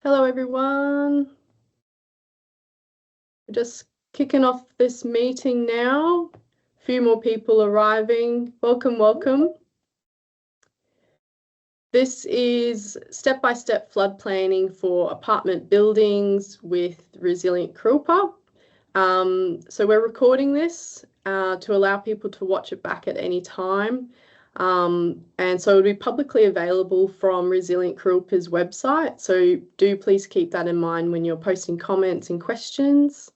Hello everyone. We're just kicking off this meeting now. A few more people arriving. Welcome, welcome. This is step-by-step flood planning for apartment buildings with Resilient Kurilpa. So we're recording this to allow people to watch it back at any time. And so it'll be publicly available from Resilient Kurilpa's website. So do please keep that in mind when you're posting comments and questions.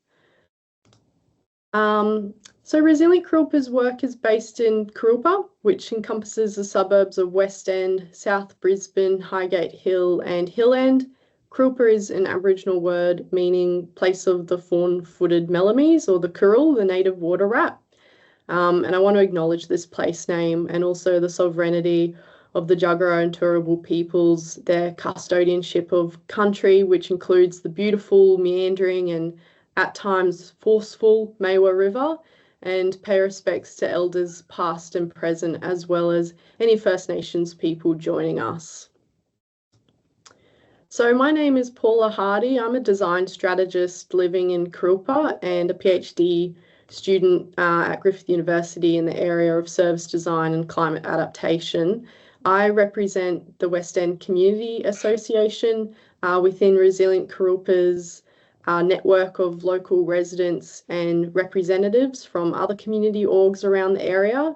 So Resilient Kurilpa's work is based in Kurilpa, which encompasses the suburbs of West End, South Brisbane, Highgate Hill and Hill End. Kurilpa is an Aboriginal word meaning place of the fawn-footed melomys or the kuril, the native water rat. And I want to acknowledge this place name and also the sovereignty of the Jagera and Turrbal peoples, their custodianship of country, which includes the beautiful, meandering and at times forceful Maiwa River, and pay respects to elders past and present, as well as any First Nations people joining us. So my name is Paula Hardy. I'm a design strategist living in Kurilpa and a PhD student at Griffith University in the area of service design and climate adaptation. I represent the West End Community Association within Resilient Kurilpa's network of local residents and representatives from other community orgs around the area.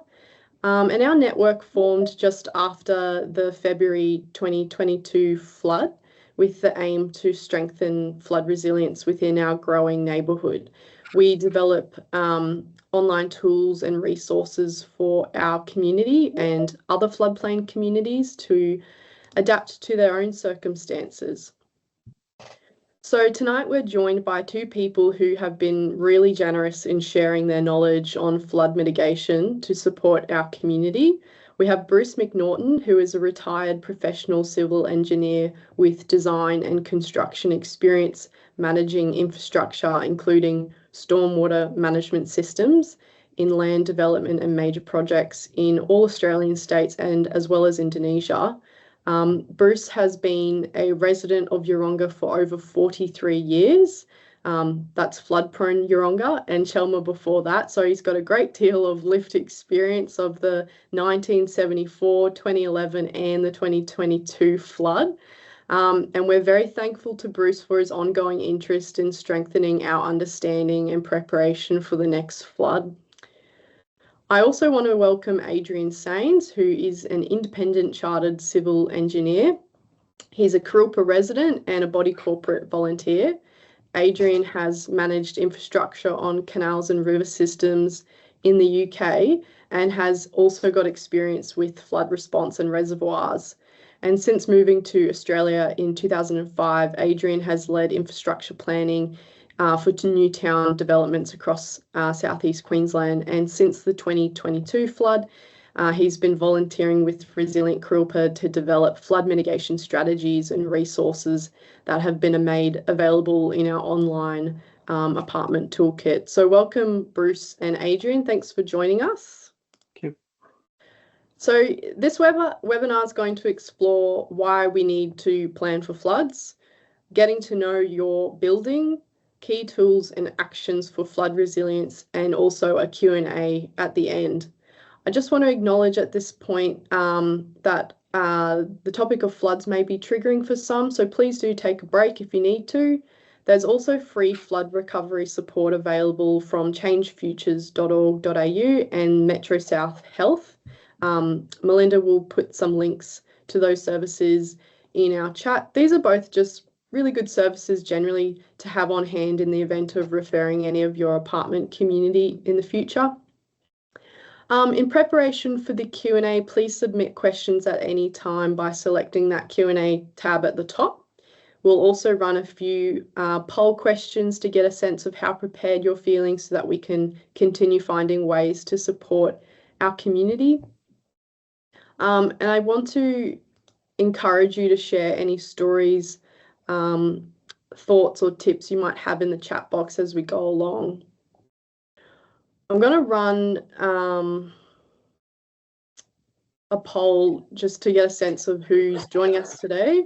And our network formed just after the February 2022 flood with the aim to strengthen flood resilience within our growing neighbourhood. We develop online tools and resources for our community and other floodplain communities to adapt to their own circumstances. So tonight we're joined by two people who have been really generous in sharing their knowledge on flood mitigation to support our community. We have Bruce McNaughton, who is a retired professional civil engineer with design and construction experience managing infrastructure, including stormwater management systems, inland development and major projects in all Australian states and as well as Indonesia. Bruce has been a resident of Yeronga for over 43 years. That's flood-prone Yeronga and Chelmer before that. So he's got a great deal of lived experience of the 1974, 2011 and the 2022 flood. And we're very thankful to Bruce for his ongoing interest in strengthening our understanding and preparation for the next flood. I also want to welcome Adrian Sains, who is an independent chartered civil engineer. He's a Kurilpa resident and a body corporate volunteer. Adrian has managed infrastructure on canals and river systems in the UK and has also got experience with flood response and reservoirs. And since moving to Australia in 2005, Adrian has led infrastructure planning for new town developments across southeast Queensland. And since the 2022 flood, he's been volunteering with Resilient Kurilpa to develop flood mitigation strategies and resources that have been made available in our online apartment toolkit. So welcome, Bruce and Adrian. Thanks for joining us. Thank you. So this webinar is going to explore why we need to plan for floods, getting to know your building, key tools and actions for flood resilience, and also a Q&A at the end. I just want to acknowledge at this point that the topic of floods may be triggering for some, so please do take a break if you need to. There's also free flood recovery support available from changefutures.org.au and Metro South Health. Melinda will put some links to those services in our chat. These are both just really good services generally to have on hand in the event of referring any of your apartment community in the future. In preparation for the Q&A, please submit questions at any time by selecting that Q&A tab at the top. We'll also run a few poll questions to get a sense of how prepared you're feeling so that we can continue finding ways to support our community. And I want to encourage you to share any stories, thoughts or tips you might have in the chat box as we go along. I'm going to run a poll just to get a sense of who's joining us today.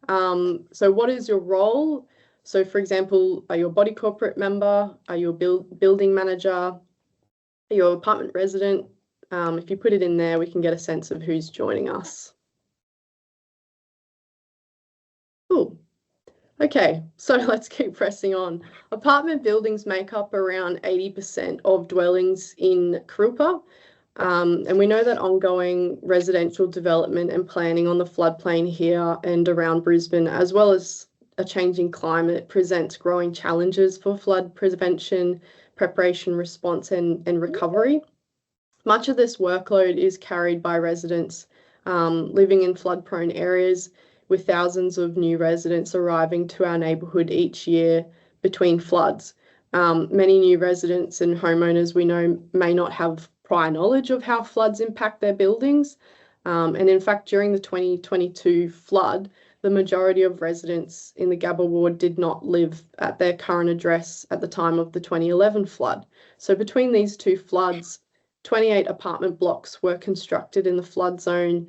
So what is your role? So for example, are you a body corporate member? Are you a building manager? Are you an apartment resident? If you put it in there, we can get a sense of who's joining us. Cool. Okay, so let's keep pressing on. Apartment buildings make up around 80% of dwellings in Kurilpa. And we know that ongoing residential development and planning on the floodplain here and around Brisbane, as well as a changing climate, presents growing challenges for flood prevention, preparation, response, and recovery. Much of this workload is carried by residents living in flood-prone areas, with thousands of new residents arriving to our neighbourhood each year between floods. Many new residents and homeowners we know may not have prior knowledge of how floods impact their buildings. And in fact, during the 2022 flood, the majority of residents in the Gabba ward did not live at their current address at the time of the 2011 flood. So between these two floods, 28 apartment blocks were constructed in the flood zone,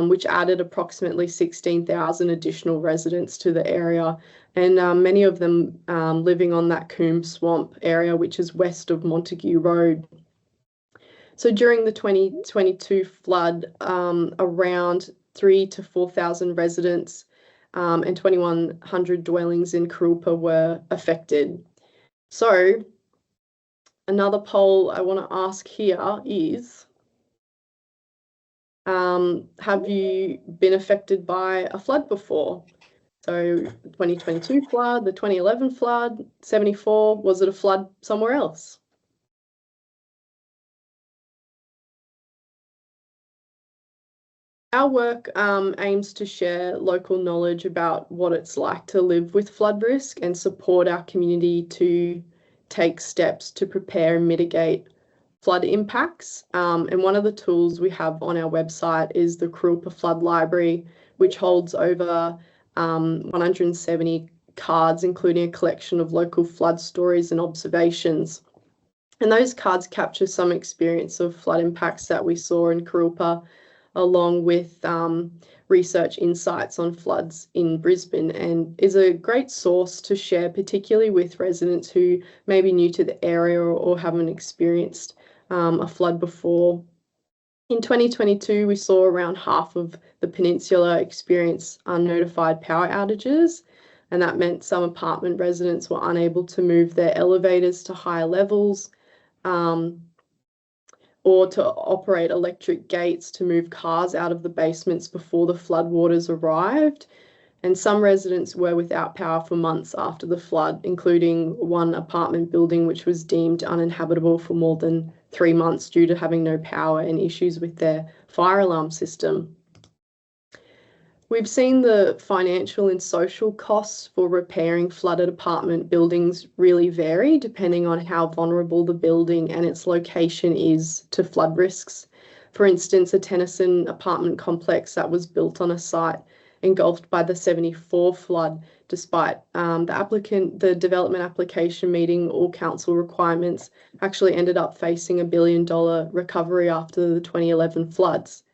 which added approximately 16,000 additional residents to the area, and many of them living on that Coombe Swamp area, which is west of Montague Road. So during the 2022 flood, around 3,000 to 4,000 residents and 2,100 dwellings in Kurilpa were affected. So another poll I want to ask here is, have you been affected by a flood before? So the 2022 flood, the 2011 flood, 74, was it a flood somewhere else? Our work aims to share local knowledge about what it's like to live with flood risk and support our community to take steps to prepare and mitigate flood impacts. And one of the tools we have on our website is the Kurilpa Flood Library, which holds over 170 cards, including a collection of local flood stories and observations. And those cards capture some experience of flood impacts that we saw in Kurilpa, along with research insights on floods in Brisbane, and is a great source to share, particularly with residents who may be new to the area or haven't experienced a flood before. In 2022, we saw around half of the peninsula experience unnotified power outages, and that meant some apartment residents were unable to move their elevators to higher levels, or to operate electric gates to move cars out of the basements before the floodwaters arrived. And some residents were without power for months after the flood, including one apartment building which was deemed uninhabitable for more than 3 months due to having no power and issues with their fire alarm system. We've seen the financial and social costs for repairing flooded apartment buildings really vary depending on how vulnerable the building and its location is to flood risks. For instance, a Tennyson apartment complex that was built on a site engulfed by the 74 flood, despite the development application meeting all council requirements, actually ended up facing $1 billion recovery after the 2011 floods.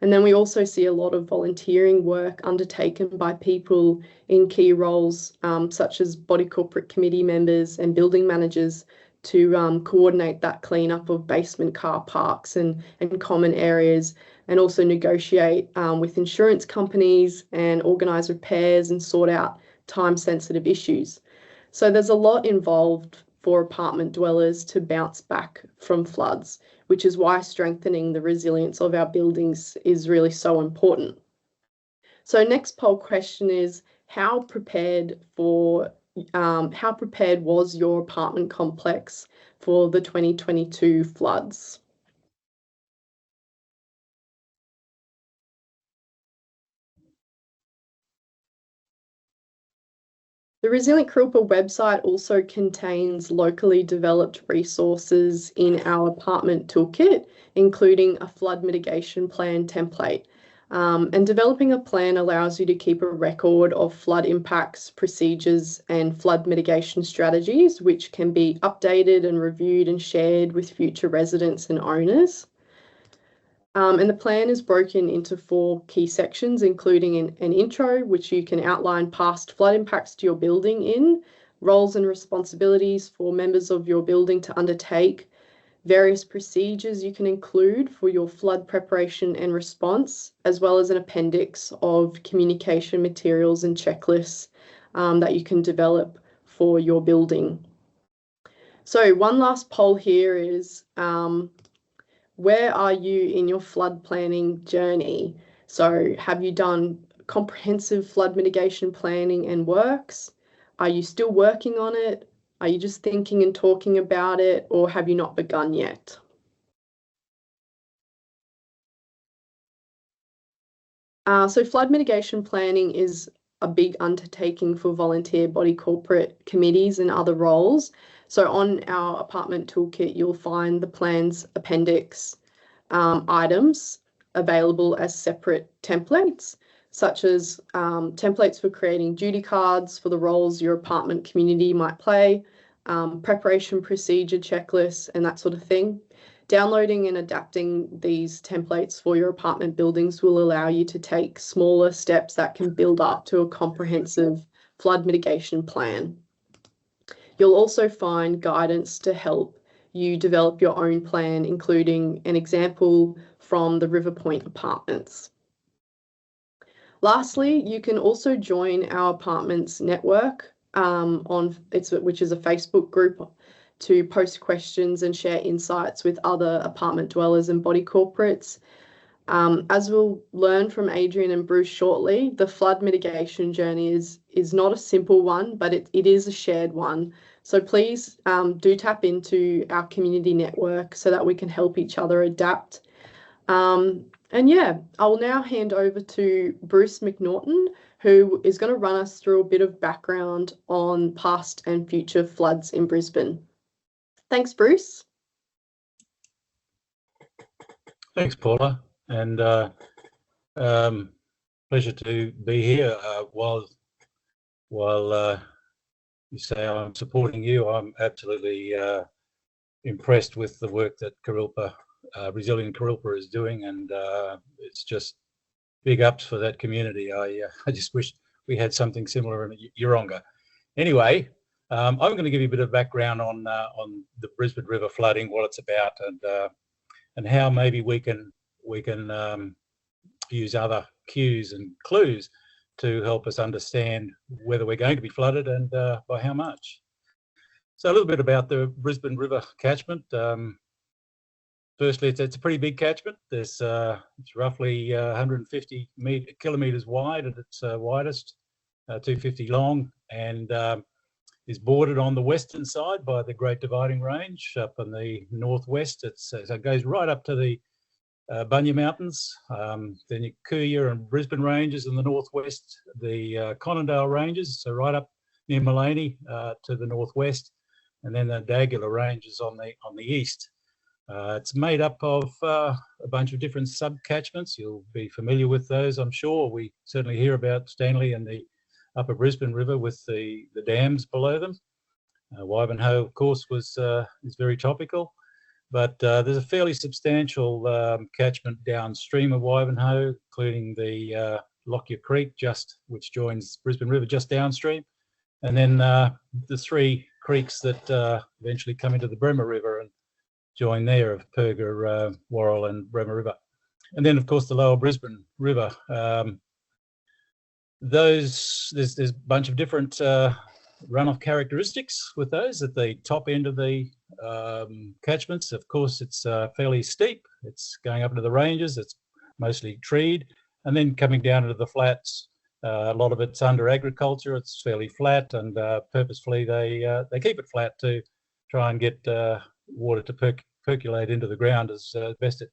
And then we also see a lot of volunteering work undertaken by people in key roles, such as body corporate committee members and building managers, to coordinate that cleanup of basement car parks and common areas, and also negotiate with insurance companies and organise repairs and sort out time-sensitive issues. So there's a lot involved for apartment dwellers to bounce back from floods, which is why strengthening the resilience of our buildings is really so important. So next poll question is, how prepared was your apartment complex for the 2022 floods? The Resilient Kurilpa website also contains locally developed resources in our apartment toolkit, including a flood mitigation plan template. And developing a plan allows you to keep a record of flood impacts, procedures, and flood mitigation strategies, which can be updated and reviewed and shared with future residents and owners. And the plan is broken into 4 key sections, including an intro, which you can outline past flood impacts to your building in, roles and responsibilities for members of your building to undertake, various procedures you can include for your flood preparation and response, as well as an appendix of communication materials and checklists that you can develop for your building. So one last poll here is, where are you in your flood planning journey? So have you done comprehensive flood mitigation planning and works? Are you still working on it? Are you just thinking and talking about it, or have you not begun yet? So flood mitigation planning is a big undertaking for volunteer body corporate committees and other roles. So on our apartment toolkit, you'll find the plan's appendix items available as separate templates, such as templates for creating duty cards for the roles your apartment community might play, preparation procedure checklists, and that sort of thing. Downloading and adapting these templates for your apartment buildings will allow you to take smaller steps that can build up to a comprehensive flood mitigation plan. You'll also find guidance to help you develop your own plan, including an example from the River Point Apartments. Lastly, you can also join our apartments network which is a Facebook group, to post questions and share insights with other apartment dwellers and body corporates. As we'll learn from Adrian and Bruce shortly, the flood mitigation journey is not a simple one, but it is a shared one. So please do tap into our community network so that we can help each other adapt. And yeah, I will now hand over to Bruce McNaughton, who is going to run us through a bit of background on past and future floods in Brisbane. Thanks, Bruce. Thanks, Paula, and pleasure to be here. While you say I'm supporting you, I'm absolutely impressed with the work that Kurilpa, Resilient Kurilpa is doing, and it's just big ups for that community. I just wish we had something similar in Yeronga. Anyway, I'm going to give you a bit of background on the Brisbane River flooding, what it's about, and how maybe we can use other cues and clues to help us understand whether we're going to be flooded and by how much. So a little bit about the Brisbane River catchment. Firstly, it's a pretty big catchment. It's roughly 150 kilometres wide at its widest, 250 long, and is bordered on the western side by the Great Dividing Range. Up in the northwest, so it goes right up to the Bunya Mountains, then your Kuya and Brisbane ranges in the northwest, the Conondale ranges, so right up near Mullaney to the northwest, and then the Dagula ranges on the east. It's made up of a bunch of different sub-catchments. You'll be familiar with those, I'm sure. We certainly hear about Stanley and the Upper Brisbane River with the dams below them. Wivenhoe, of course, is very topical, but there's a fairly substantial catchment downstream of Wivenhoe, including the Lockyer Creek, which joins Brisbane River just downstream, and then the 3 creeks that eventually come into the Bremer River and join there of Purga, Worrell and Bremer River. And then, of course, the Lower Brisbane River. There's a bunch of different runoff characteristics with those. At the top end of the catchments, of course, it's fairly steep. It's going up into the ranges. It's mostly treed, and then coming down into the flats. A lot of it's under agriculture. It's fairly flat, and purposefully they keep it flat to try and get water to percolate into the ground as best it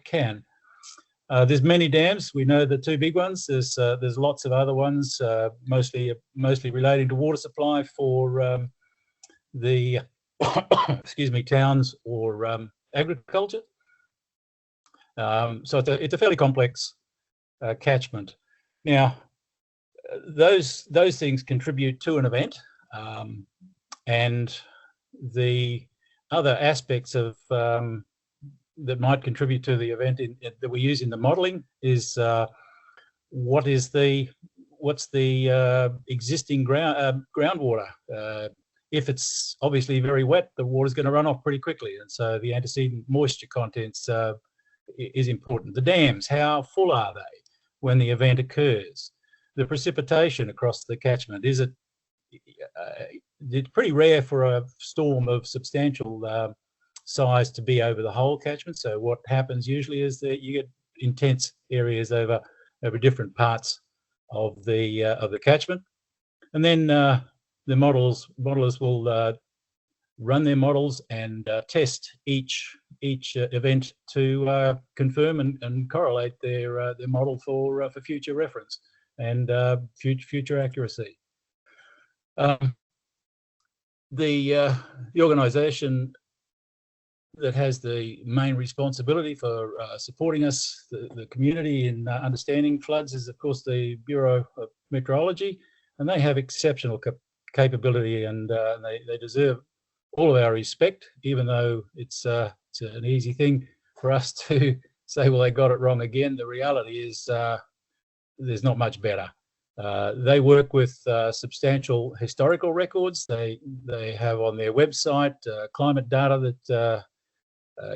can. There's many dams. We know the 2 big ones. There's lots of other ones, mostly relating to water supply for the excuse me, towns or agriculture. So it's a fairly complex catchment. Now, those things contribute to an event, and the other aspects of that might contribute to the event that we use in the modelling is what's the existing groundwater. If it's obviously very wet, the water's going to run off pretty quickly, and so the antecedent moisture contents is important. The dams, how full are they when the event occurs? The precipitation across the catchment, is it? It's pretty rare for a storm of substantial size to be over the whole catchment. So what happens usually is that you get intense areas over different parts of the catchment, and then the modelers will run their models and test each event to confirm and correlate their model for future reference and future accuracy. The organisation that has the main responsibility for supporting us, the community in understanding floods, is of course the Bureau of Meteorology, and they have exceptional capability, and they deserve all of our respect, even though it's an easy thing for us to say, well, they got it wrong again. The reality is there's not much better. They work with substantial historical records. They have on their website climate data that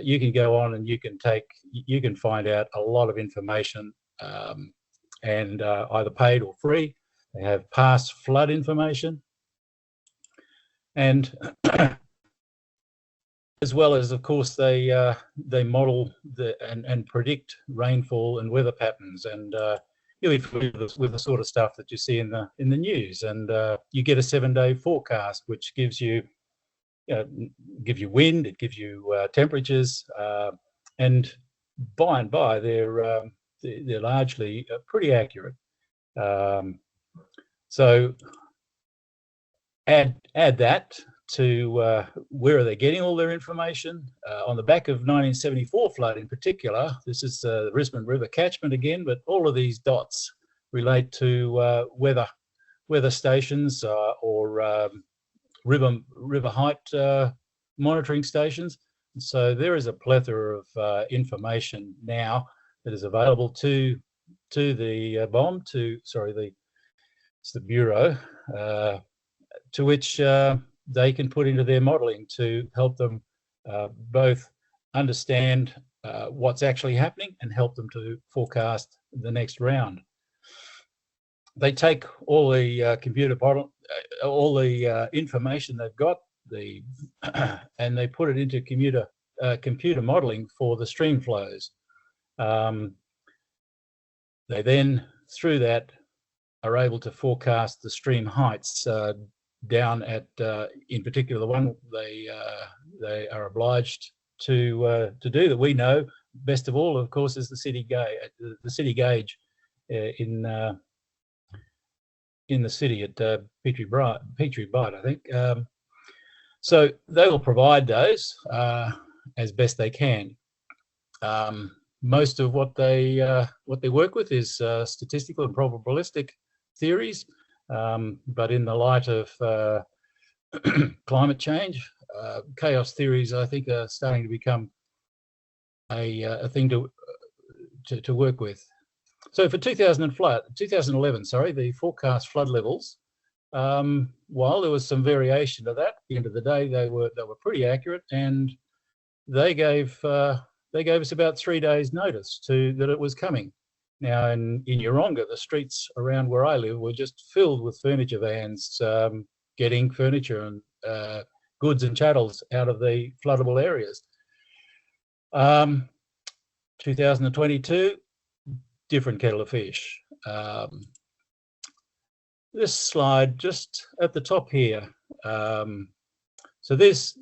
you can go on and you can find out a lot of information, and either paid or free. They have past flood information, and as well as, of course, they model and predict rainfall and weather patterns, and you'll be familiar with the sort of stuff that you see in the news. And you get a 7-day forecast, which gives you wind, it gives you temperatures, and by and by they're largely pretty accurate. So add that to where are they getting all their information. On the back of 1974 flood in particular, this is the Brisbane River catchment again, but all of these dots relate to weather stations or river height monitoring stations. So there is a plethora of information now that is available to the the Bureau, to which they can put into their modelling to help them both understand what's actually happening and help them to forecast the next round. They take all the all the information they've got, and they put it into computer modelling for the stream flows. They then, through that, are able to forecast the stream heights down at, in particular, the one they are obliged to do that we know best of all, of course, is the city gauge in the city at Petrie Bight, I think. So they will provide those as best they can. Most of what they work with is statistical and probabilistic theories, but in the light of climate change, chaos theories, I think, are starting to become a thing to work with. So for 2011, the forecast flood levels, while there was some variation to that, at the end of the day, they were pretty accurate, and they gave us about 3 days' notice that it was coming. Now in Yeronga, the streets around where I live were just filled with furniture vans getting furniture and goods and chattels out of the floodable areas. 2022, different kettle of fish. This slide just at the top here. So these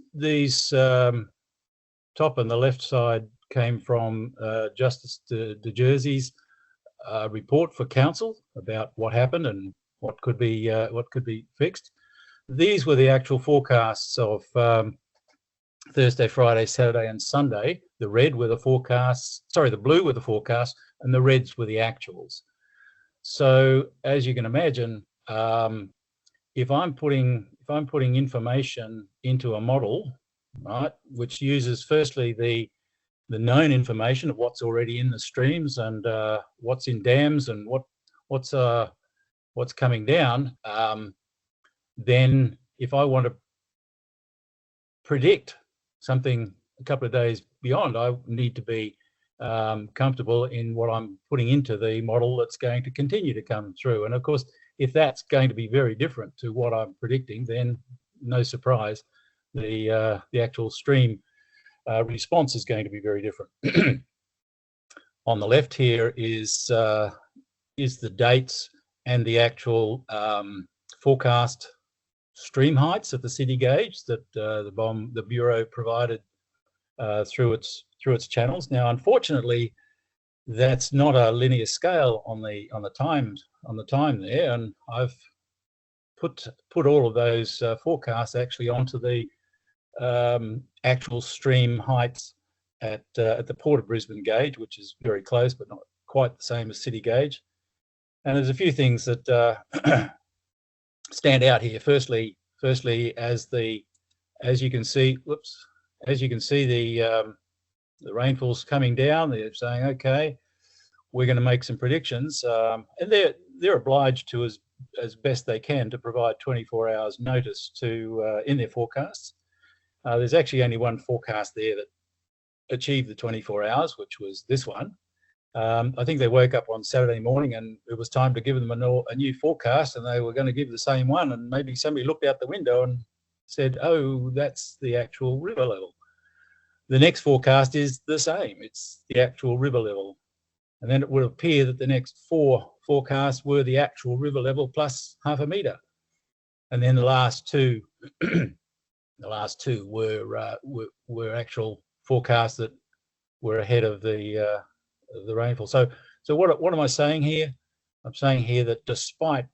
top and the left side came from Justice de Jersey's report for council about what happened and what could be fixed. These were the actual forecasts of Thursday, Friday, Saturday, and Sunday. The red were the forecasts. Sorry, the blue were the forecasts, and the reds were the actuals. So as you can imagine, if I'm putting information into a model, right, which uses firstly known information of what's already in the streams and what's in dams and what's coming down, then if I want to predict something a couple of days beyond, I need to be comfortable in what I'm putting into the model that's going to continue to come through. And of course, if that's going to be very different to what I'm predicting, then no surprise, the actual stream response is going to be very different. On the left here is the dates and the actual forecast stream heights at the city gauge that the Bureau provided through its channels. Now, unfortunately, that's not a linear scale on the time there, and I've put all of those forecasts actually onto the actual stream heights at the Port of Brisbane gauge, which is very close but not quite the same as city gauge. And there's a few things that stand out here. Firstly, as you can see, the rainfall's coming down. They're saying, okay, we're going to make some predictions, and they're obliged to, as best they can, to provide 24 hours notice to in their forecasts. There's actually only one forecast there that achieved the 24 hours, which was this one. I think they woke up on Saturday morning and it was time to give them a new forecast, and they were going to give the same one, and maybe somebody looked out the window and said, oh, that's the actual river level. The next forecast is the same. It's the actual river level. And then it would appear that the next 4 forecasts were the actual river level plus half a metre. And then the last two were actual forecasts that were ahead of the rainfall. So what am I saying here? I'm saying here that despite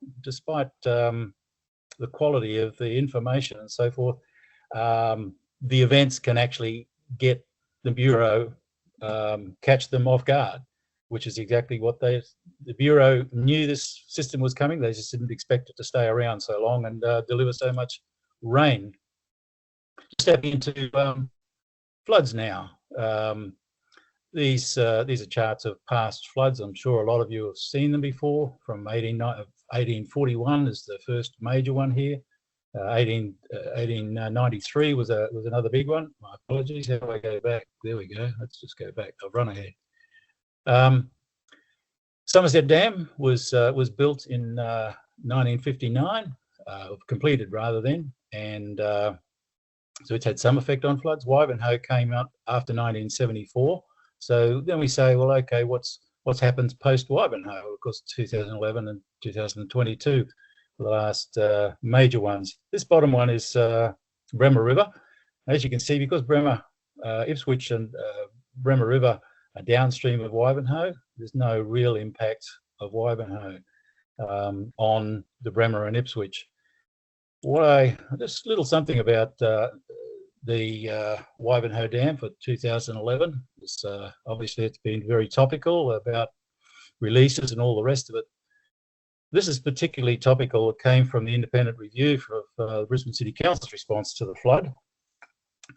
the quality of the information and so forth, the events can actually get the Bureau, catch them off guard, which is exactly what the Bureau knew this system was coming. They just didn't expect it to stay around so long and deliver so much rain. Stepping into floods now. These are charts of past floods. I'm sure a lot of you have seen them before. From 1841 is the first major one here. 1893 was another big one. My apologies. How do I go back? There we go. Let's just go back. I've run ahead. Somerset Dam was built in 1959, completed rather then, and so it's had some effect on floods. Wivenhoe came out after 1974. So then we say, well, okay, what's happened post Wivenhoe? Of course, 2011 and 2022 for the last major ones. This bottom one is Bremer River. As you can see, because Ipswich and Bremer River are downstream of Wivenhoe, there's no real impact of Wivenhoe on the Bremer and Ipswich. Just a little something about the Wivenhoe Dam for 2011. Obviously, it's been very topical about releases and all the rest of it. This is particularly topical. It came from the independent review of Brisbane City Council's response to the flood.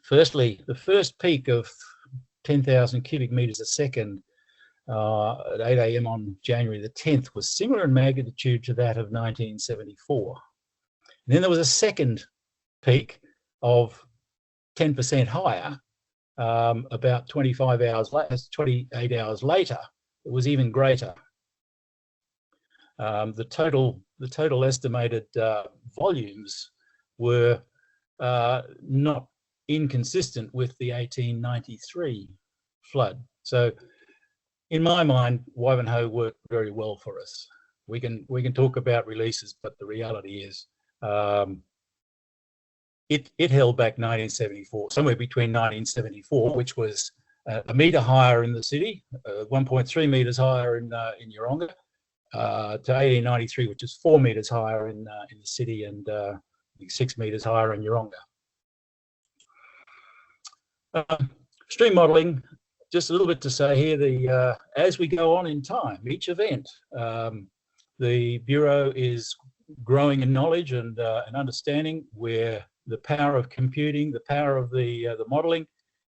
Firstly, the first peak of 10,000 cubic metres a second at 8 a.m. on January the 10th was similar in magnitude to that of 1974. And then there was a second peak of 10% higher, about 28 hours later. It was even greater. The total estimated volumes were not inconsistent with the 1893 flood. So, in my mind, Wivenhoe worked very well for us. We can talk about releases, but the reality is, it held back 1974, somewhere between 1974, which was a metre higher in the city, 1.3 metres higher in Yeronga, to 1893, which is 4 metres higher in the city and 6 metres higher in Yeronga. Stream modelling, just a little bit to say here. As we go on in time, each event, the Bureau is growing in knowledge and understanding where the power of computing, the power of the modelling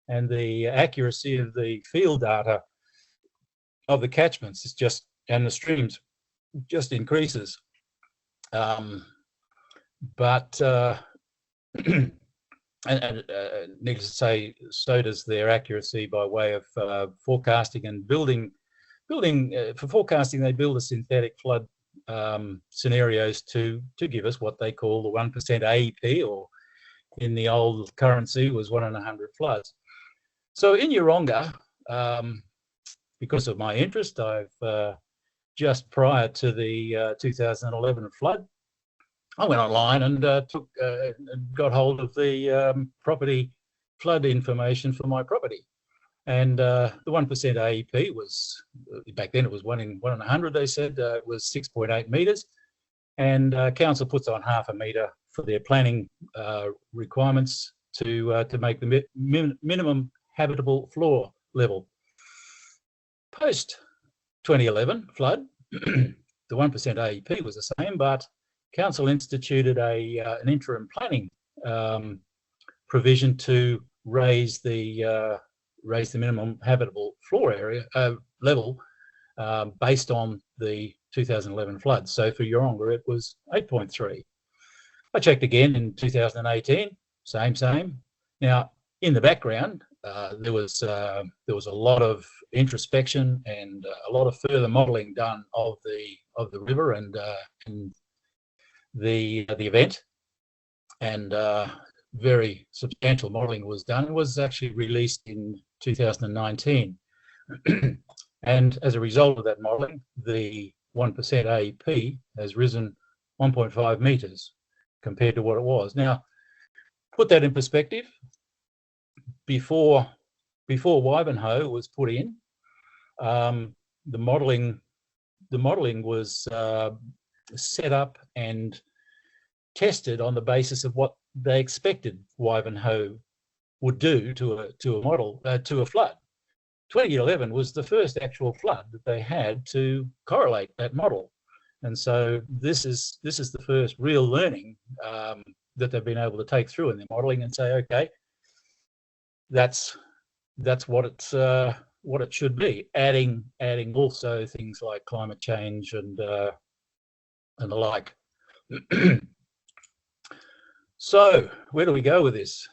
and the accuracy of the field data of the catchments is just, and the streams just increases. But needless to say, so does their accuracy by way of forecasting and building. For forecasting, they build a synthetic flood scenarios to give us what they call the 1% AEP, or in the old currency was 1 in 100 floods. So in Yeronga, because of my interest, I've just prior to the 2011 flood, I went online and got hold of the property flood information for my property. And the 1% AEP was, back then it was 1 in 100, they said, it was 6.8 metres. And council puts on half a metre for their planning requirements to make the minimum habitable floor level. Post 2011 flood, the 1% AEP was the same, but council instituted an interim planning provision to raise the minimum habitable floor area level based on the 2011 floods. So for Yeronga, it was 8.3. I checked again in 2018, same. Now, in the background, there was a lot of introspection and a lot of further modelling done of the river and the event, and very substantial modelling was done. It was actually released in 2019, and as a result of that modelling, the 1% AEP has risen 1.5 metres compared to what it was. Now, put that in perspective. Before Wivenhoe was put in, the modelling was set up and tested on the basis of what they expected Wivenhoe would do to a flood. 2011 was the first actual flood that they had to correlate that model, and so this is the first real learning that they've been able to take through in their modelling and say, okay, that's what it should be. Adding also things like climate change and the like. So where do we go with this?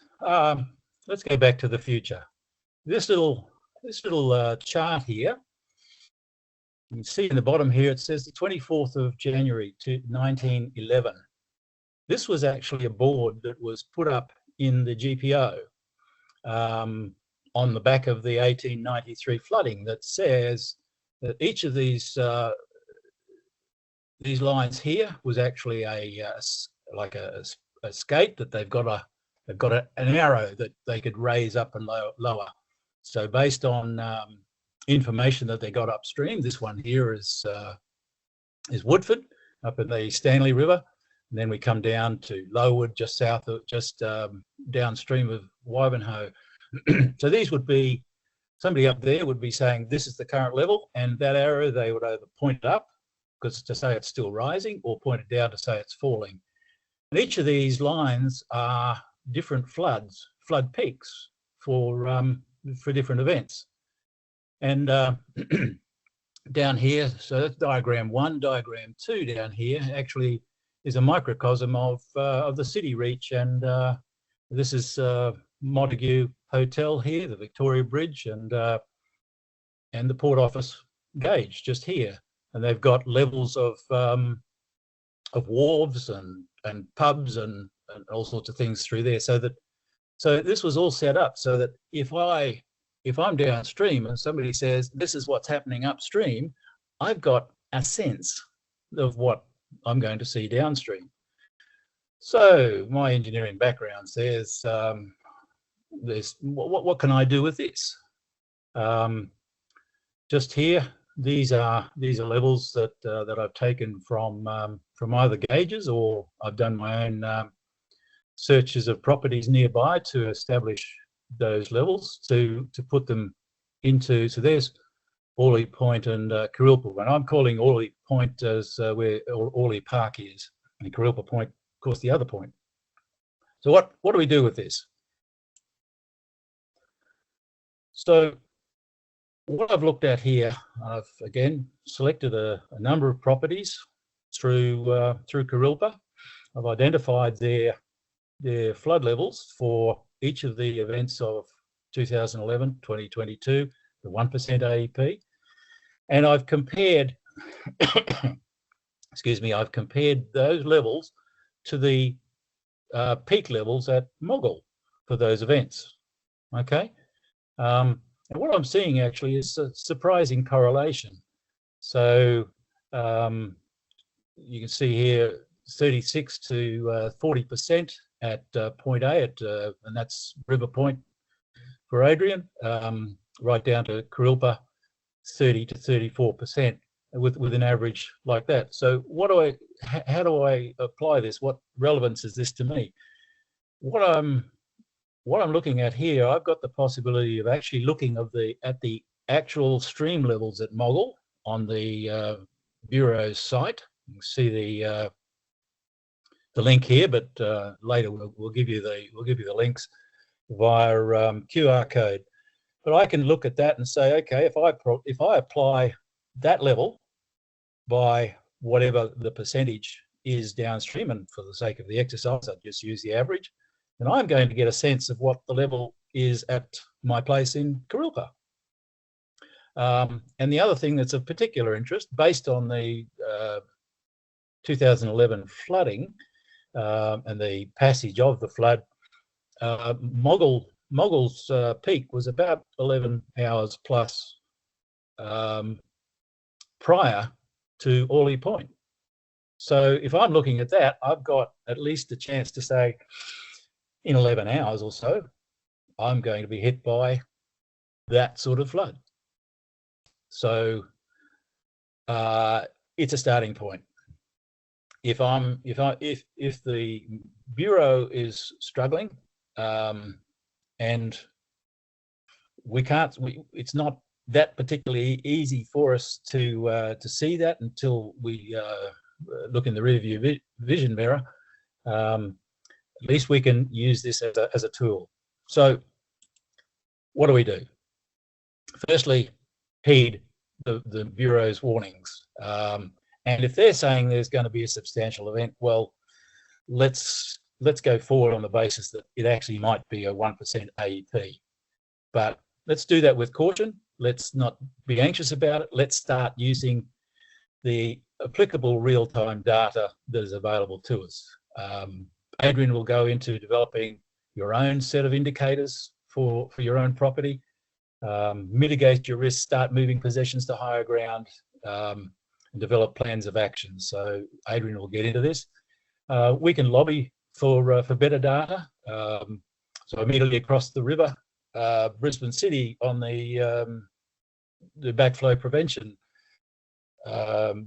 Let's go back to the future. This little chart here, you can see in the bottom here, it says the 24th of January 1911. This was actually a board that was put up in the GPO on the back of the 1893 flooding that says that each of these lines here was actually like a skate that they've got an arrow that they could raise up and lower. So based on information that they got upstream, this one here is Woodford up in the Stanley River, and then we come down to Lowood, just south of, downstream of Wivenhoe. So these would be, somebody up there would be saying this is the current level, and that arrow they would either point it up because to say it's still rising, or point it down to say it's falling. And each of these lines are different flood peaks for different events. And down here, so that's diagram 1, diagram 2 down here actually is a microcosm of the city reach, and this is Montague Hotel here, the Victoria Bridge, and the Port Office gauge just here, and they've got levels of wharves and pubs and all sorts of things through there. So this was all set up so that if I'm downstream and somebody says this is what's happening upstream, I've got a sense of what I'm going to see downstream. So my engineering background says what can I do with this? Just here, these are levels that I've taken from either gauges, or I've done my own searches of properties nearby to establish those levels to put them into. So there's Orley Point and Kurilpa, and I'm calling Orley Point as where Orley Park is, and Kurilpa Point, of course, the other point. So what do we do with this? So what I've looked at here, I've again selected a number of properties through Kurilpa. I've identified their flood levels for each of the events of 2011, 2022, the 1% AEP, and I've compared, excuse me, I've compared those levels to the peak levels at MIEAust for those events. Okay, and what I'm seeing actually is a surprising correlation. So you can see here 36 to 40% at point A, and that's River Point for Adrian, right down to Kurilpa, 30 to 34% with an average like that. So how do I apply this? What relevance is this to me? What I'm looking at here, I've got the possibility of actually looking at the actual stream levels at MIEAust on the Bureau's site. You can see the link here, but later we'll give you the links via QR code. But I can look at that and say, okay, if I apply that level by whatever the percentage is downstream, and for the sake of the exercise, I'll just use the average, then I'm going to get a sense of what the level is at my place in Kurilpa. And the other thing that's of particular interest, based on the 2011 flooding and the passage of the flood, MIEAust's peak was about 11 hours plus prior to Orley Point. So if I'm looking at that, I've got at least a chance to say in 11 hours or so, I'm going to be hit by that sort of flood. So it's a starting point. If the Bureau is struggling, and it's not that particularly easy for us to see that until we look in the rearview vision mirror. At least we can use this as a tool. So what do we do? Firstly, heed the Bureau's warnings. And if they're saying there's going to be a substantial event, well, let's go forward on the basis that it actually might be a 1% AEP. But let's do that with caution. Let's not be anxious about it. Let's start using the applicable real-time data that is available to us. Adrian will go into developing your own set of indicators for your own property, mitigate your risk, start moving possessions to higher ground, and develop plans of action. So Adrian will get into this. We can lobby for better data. So immediately across the river, Brisbane City on the backflow prevention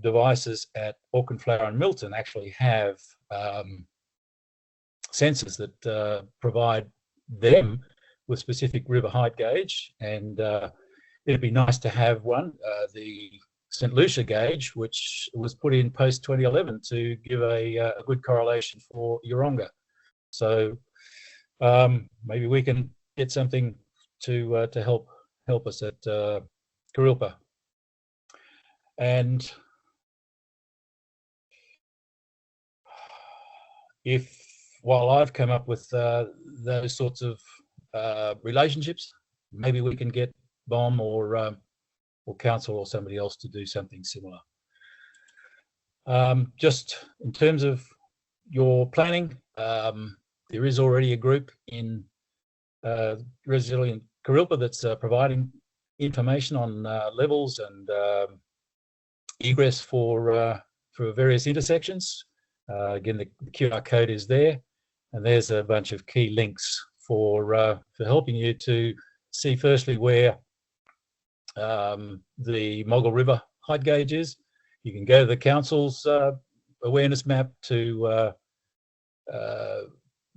devices at Auckland Flower and Milton actually have sensors that provide them with specific river height gauge, and it'd be nice to have one. The St. Lucia gauge, which was put in post 2011 to give a good correlation for Yeronga. So maybe we can get something to help us at Kurilpa. And while I've come up with those sorts of relationships, maybe we can get BOM or council or somebody else to do something similar. Just in terms of your planning, there is already a group in Resilient Kurilpa that's providing information on levels and egress for various intersections. Again, the QR code is there, and there's a bunch of key links for helping you to see firstly where the MIEAust River height gauge is. You can go to the council's awareness map to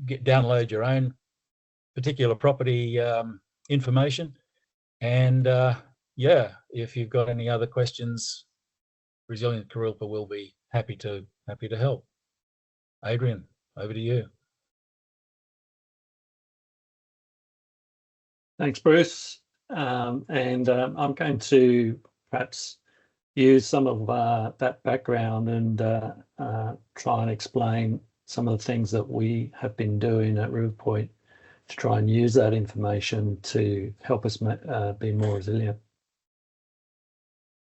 download your own particular property information. And yeah, if you've got any other questions, Resilient Kurilpa will be happy to help. Adrian, over to you. Thanks, Bruce. I'm going to perhaps use some of that background and try and explain some of the things that we have been doing at River Point to try and use that information to help us be more resilient.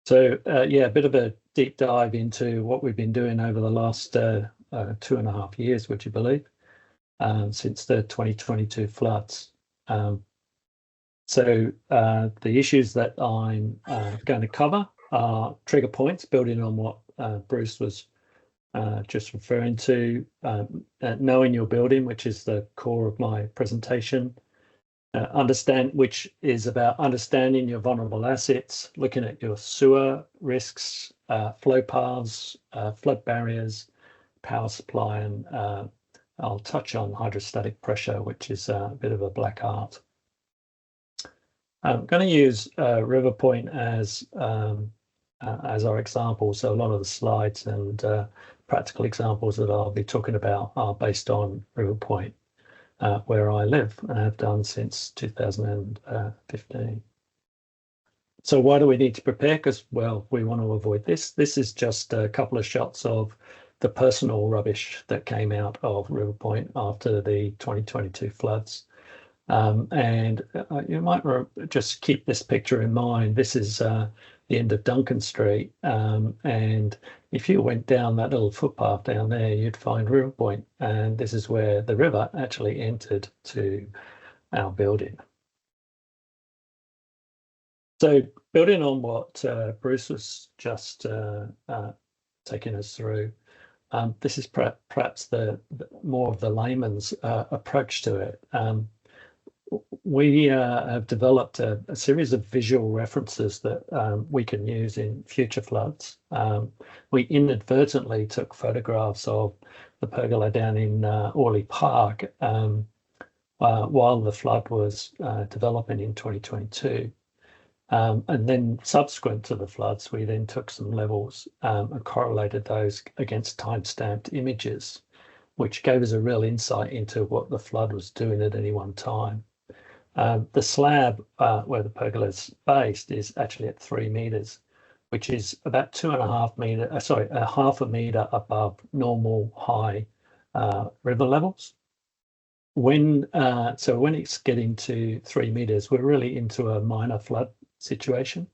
So yeah, a bit of a deep dive into what we've been doing over the last 2.5 years, would you believe, since the 2022 floods. So the issues that I'm going to cover are trigger points, building on what Bruce was just referring to, knowing your building, which is the core of my presentation, which is about understanding your vulnerable assets, looking at your sewer risks, flow paths, flood barriers, power supply, and I'll touch on hydrostatic pressure, which is a bit of a black art. I'm going to use River Point as our example. So a lot of the slides and practical examples that I'll be talking about are based on River Point, where I live and have done since 2015. So why do we need to prepare? Because, well, we want to avoid this. This is just a couple of shots of the personal rubbish that came out of River Point after the 2022 floods. And you might just keep this picture in mind. This is the end of Duncan Street. And if you went down that little footpath down there, you'd find River Point. And this is where the river actually entered to our building. So building on what Bruce was just taking us through, this is perhaps the more of the layman's approach to it. We have developed a series of visual references that we can use in future floods. We inadvertently took photographs of the pergola down in Orley Park while the flood was developing in 2022. And then subsequent to the floods, we then took some levels and correlated those against time-stamped images, which gave us a real insight into what the flood was doing at any one time. The slab where the pergola is based is actually at 3 meters, which is about 2.5 meters, sorry, 0.5 meter above normal high river levels. So when it's getting to 3 meters, we're really into a minor flood situation.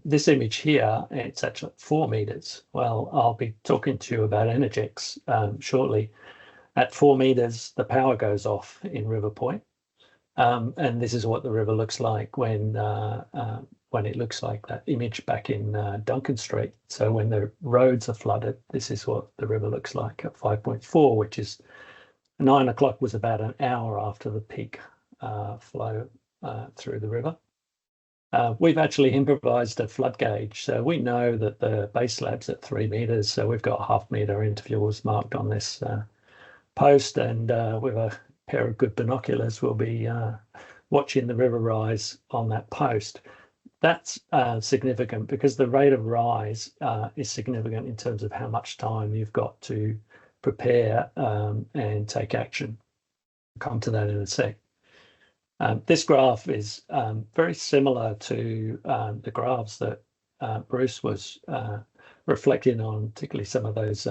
This image here, it's actually 4 meters. Well, I'll be talking to you about Energex shortly. At 4 meters, the power goes off in River Point. And this is what the river looks like when it looks like that image back in Duncan Street. So when the roads are flooded, this is what the river looks like at 5.4, which is 9 o'clock was about an hour after the peak flow through the river. We've actually improvised a flood gauge. So we know that the base slab's at 3 meters. So we've got 0.5 meter intervals marked on this post, and with a pair of good binoculars, we'll be watching the river rise on that post. That's significant because the rate of rise is significant in terms of how much time you've got to prepare and take action. I'll come to that in a sec. This graph is very similar to the graphs that Bruce was reflecting on, particularly some of those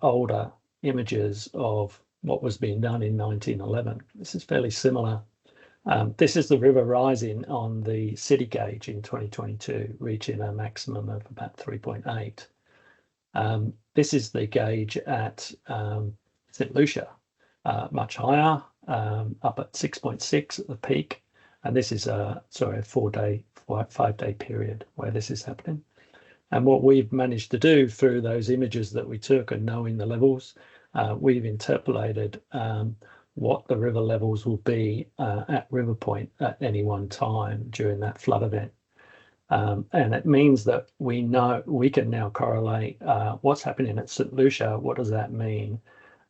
older images of what was being done in 1911. This is fairly similar. This is the river rising on the city gauge in 2022, reaching a maximum of about 3.8. This is the gauge at St Lucia, much higher, up at 6.6 at the peak. And this is a 5-day period where this is happening. And what we've managed to do through those images that we took and knowing the levels, we've interpolated what the river levels will be at River Point at any one time during that flood event. And it means that we know we can now correlate what's happening at St Lucia. What does that mean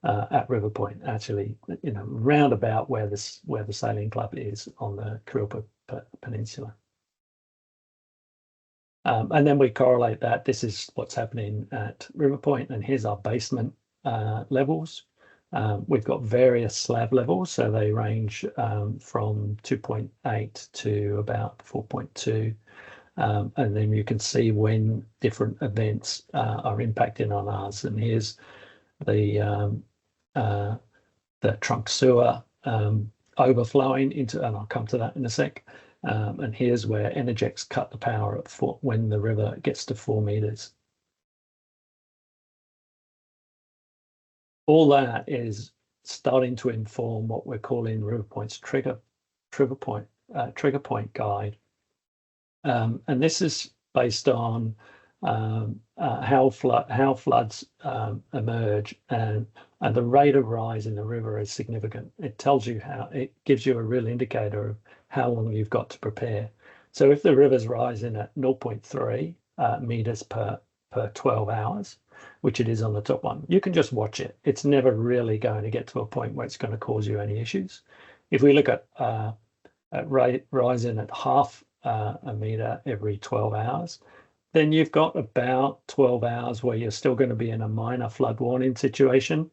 at River Point? Actually, round about where the sailing club is on the Kurilpa Peninsula. And then we correlate that. This is what's happening at River Point, and here's our basement levels. We've got various slab levels, so they range from 2.8 to about 4.2. And then you can see when different events are impacting on ours. And here's the trunk sewer overflowing into, and I'll come to that in a sec. And here's where Energex cut the power at when the river gets to 4 meters. All that is starting to inform what we're calling RiverPoint's trigger point guide. And this is based on how floods emerge, and the rate of rise in the river is significant. It tells you it gives you a real indicator of how long you've got to prepare. So if the river's rising at 0.3 meters per 12 hours, which it is on the top one, you can just watch it. It's never really going to get to a point where it's going to cause you any issues. If we look at rising at half a meter every 12 hours, then you've got about 12 hours where you're still going to be in a minor flood warning situation.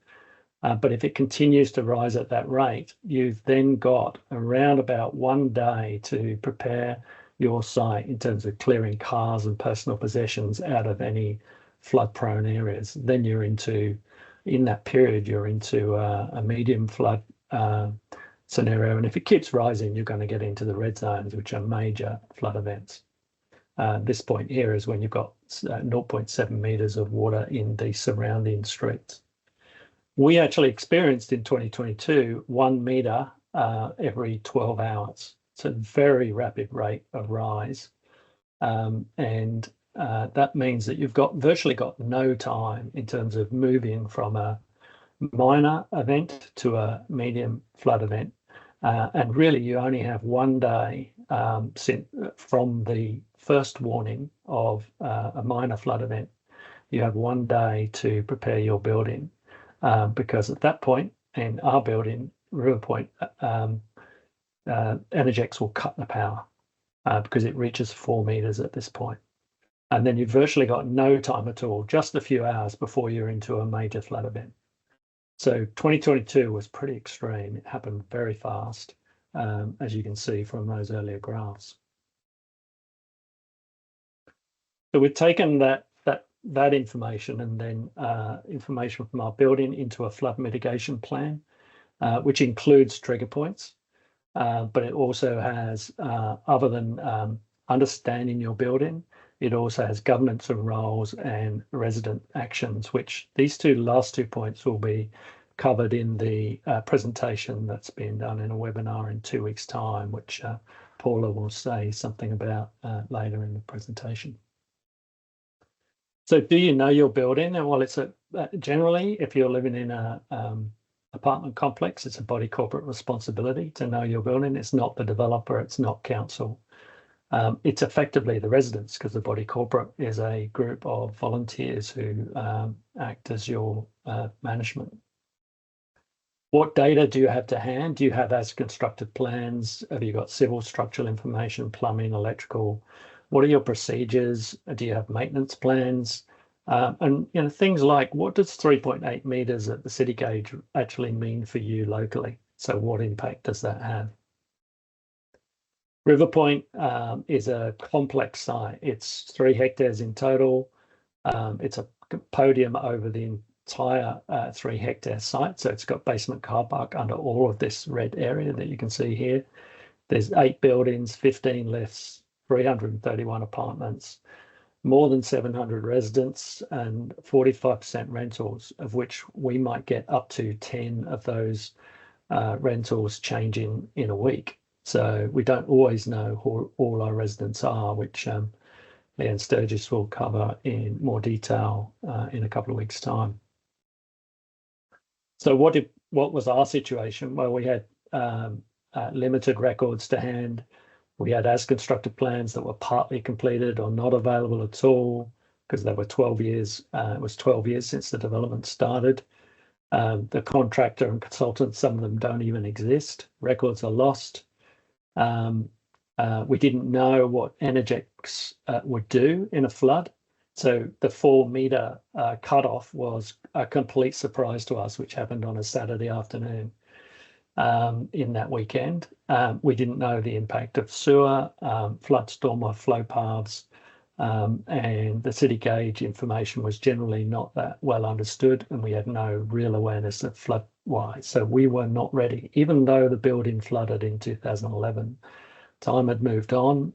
But if it continues to rise at that rate, you've then got around about 1 day to prepare your site in terms of clearing cars and personal possessions out of any flood-prone areas. Then you're into, in that period, you're into a medium flood scenario. And if it keeps rising, you're going to get into the red zones, which are major flood events. This point here is when you've got 0.7 meters of water in the surrounding streets. We actually experienced in 2022 1 meter every 12 hours. It's a very rapid rate of rise. And that means that you've virtually got no time in terms of moving from a minor event to a medium flood event. And really, you only have 1 day from the first warning of a minor flood event. You have 1 day to prepare your building, because at that point in our building, RiverPoint, Energex will cut the power because it reaches 4 meters at this point. And then you've virtually got no time at all, just a few hours before you're into a major flood event. So 2022 was pretty extreme. It happened very fast, as you can see from those earlier graphs. So we've taken that information and then information from our building into a flood mitigation plan, which includes trigger points, but it also has, other than understanding your building, it also has governance of roles and resident actions, which these last two points will be covered in the presentation that's being done in a webinar in 2 weeks' time, which Paula will say something about later in the presentation. So do you know your building? And well, it's generally, if you're living in a apartment complex, it's a body corporate responsibility to know your building. It's not the developer, it's not council. It's effectively the residents, because the body corporate is a group of volunteers who act as your management. What data do you have to hand? Do you have as constructed plans? Have you got civil structural information, plumbing, electrical? What are your procedures? Do you have maintenance plans? And things like, what does 3.8 meters at the city gauge actually mean for you locally? So what impact does that have? RiverPoint is a complex site. It's 3 hectares in total. It's a podium over the entire 3 hectare site. So it's got basement car park under all of this red area that you can see here. There's 8 buildings, 15 lifts, 331 apartments, more than 700 residents, and 45% rentals, of which we might get up to 10 of those rentals changing in a week. So we don't always know who all our residents are, which Leanne Sturgis will cover in more detail in a couple of weeks' time. So what was our situation? Well, we had limited records to hand. We had as constructed plans that were partly completed or not available at all, because they were 12 years. It was 12 years since the development started. The contractor and consultants, some of them don't even exist. Records are lost. We didn't know what Energex would do in a flood. So the 4-metre cutoff was a complete surprise to us, which happened on a Saturday afternoon in that weekend. We didn't know the impact of sewer, flood storm flow paths, and the city gauge information was generally not that well understood, and we had no real awareness of flood wise. So we were not ready, even though the building flooded in 2011. Time had moved on,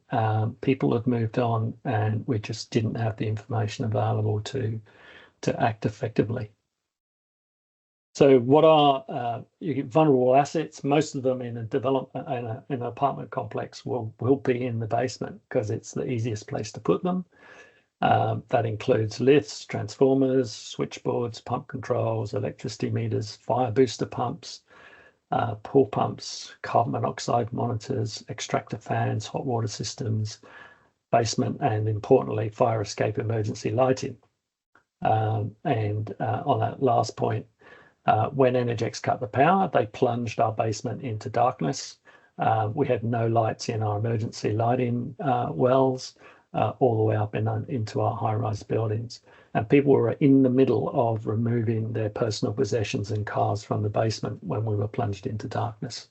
people had moved on, and we just didn't have the information available to act effectively. So what are vulnerable assets? Most of them in a development, in an apartment complex will be in the basement because it's the easiest place to put them. That includes lifts, transformers, switchboards, pump controls, electricity meters, fire booster pumps, pool pumps, carbon monoxide monitors, extractor fans, hot water systems, basement, and importantly, fire escape emergency lighting. And on that last point, when Energex cut the power, they plunged our basement into darkness. We had no lights in our emergency lighting wells all the way up into our high-rise buildings. And people were in the middle of removing their personal possessions and cars from the basement when we were plunged into darkness.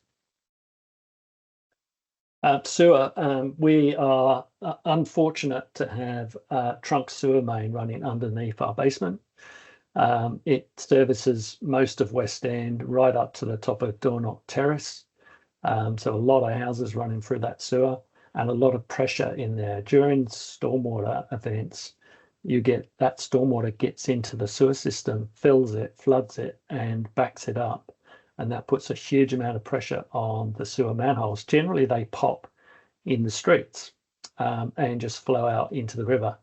Sewer, we are unfortunate to have a trunk sewer main running underneath our basement. It services most of West End right up to the top of Dornoch Terrace. So a lot of houses running through that sewer and a lot of pressure in there. During stormwater events, you get that stormwater gets into the sewer system, fills it, floods it, and backs it up. And that puts a huge amount of pressure on the sewer manholes. Generally, they pop in the streets and just flow out into the river.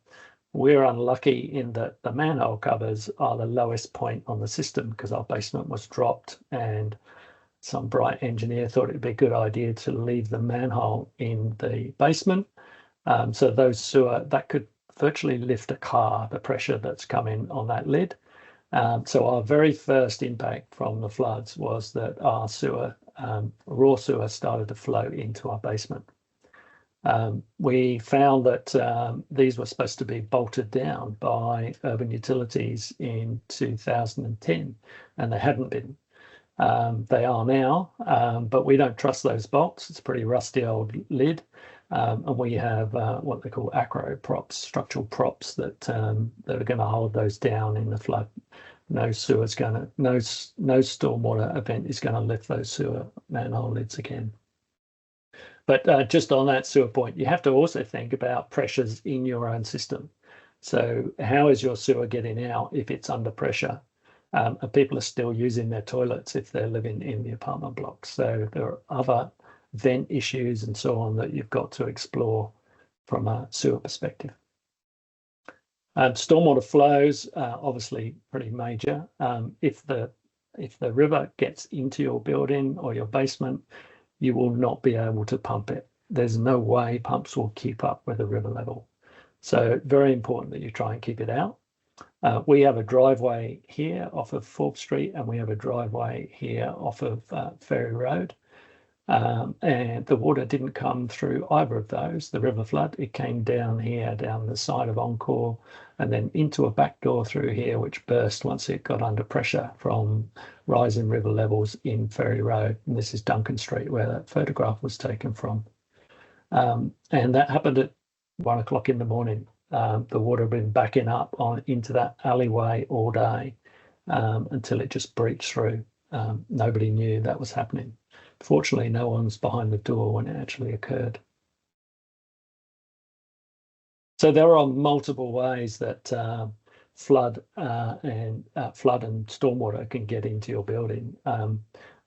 We're unlucky in that the manhole covers are the lowest point on the system because our basement was dropped, and some bright engineer thought it'd be a good idea to leave the manhole in the basement. So those sewer, that could virtually lift a car, the pressure that's coming on that lid. So our very first impact from the floods was that our sewer, raw sewer, started to flow into our basement. We found that these were supposed to be bolted down by urban utilities in 2010, and they hadn't been. They are now, but we don't trust those bolts. It's a pretty rusty old lid. And we have what they call acro props, structural props that are going to hold those down in the flood. No stormwater event is going to lift those sewer manhole lids again. But just on that sewer point, you have to also think about pressures in your own system. So how is your sewer getting out if it's under pressure? And people are still using their toilets if they're living in the apartment blocks. So there are other vent issues and so on that you've got to explore from a sewer perspective. Stormwater flows are obviously pretty major. If the river gets into your building or your basement, you will not be able to pump it. There's no way pumps will keep up with the river level. So very important that you try and keep it out. We have a driveway here off of Forbes Street, and we have a driveway here off of Ferry Road. And the water didn't come through either of those, the river flood. It came down here, down the side of Encore, and then into a back door through here, which burst once it got under pressure from rising river levels in Ferry Road. And this is Duncan Street, where that photograph was taken from. And that happened at 1 o'clock in the morning. The water had been backing up into that alleyway all day until it just breached through. Nobody knew that was happening. Fortunately, no one's behind the door when it actually occurred. So there are multiple ways that flood and stormwater can get into your building.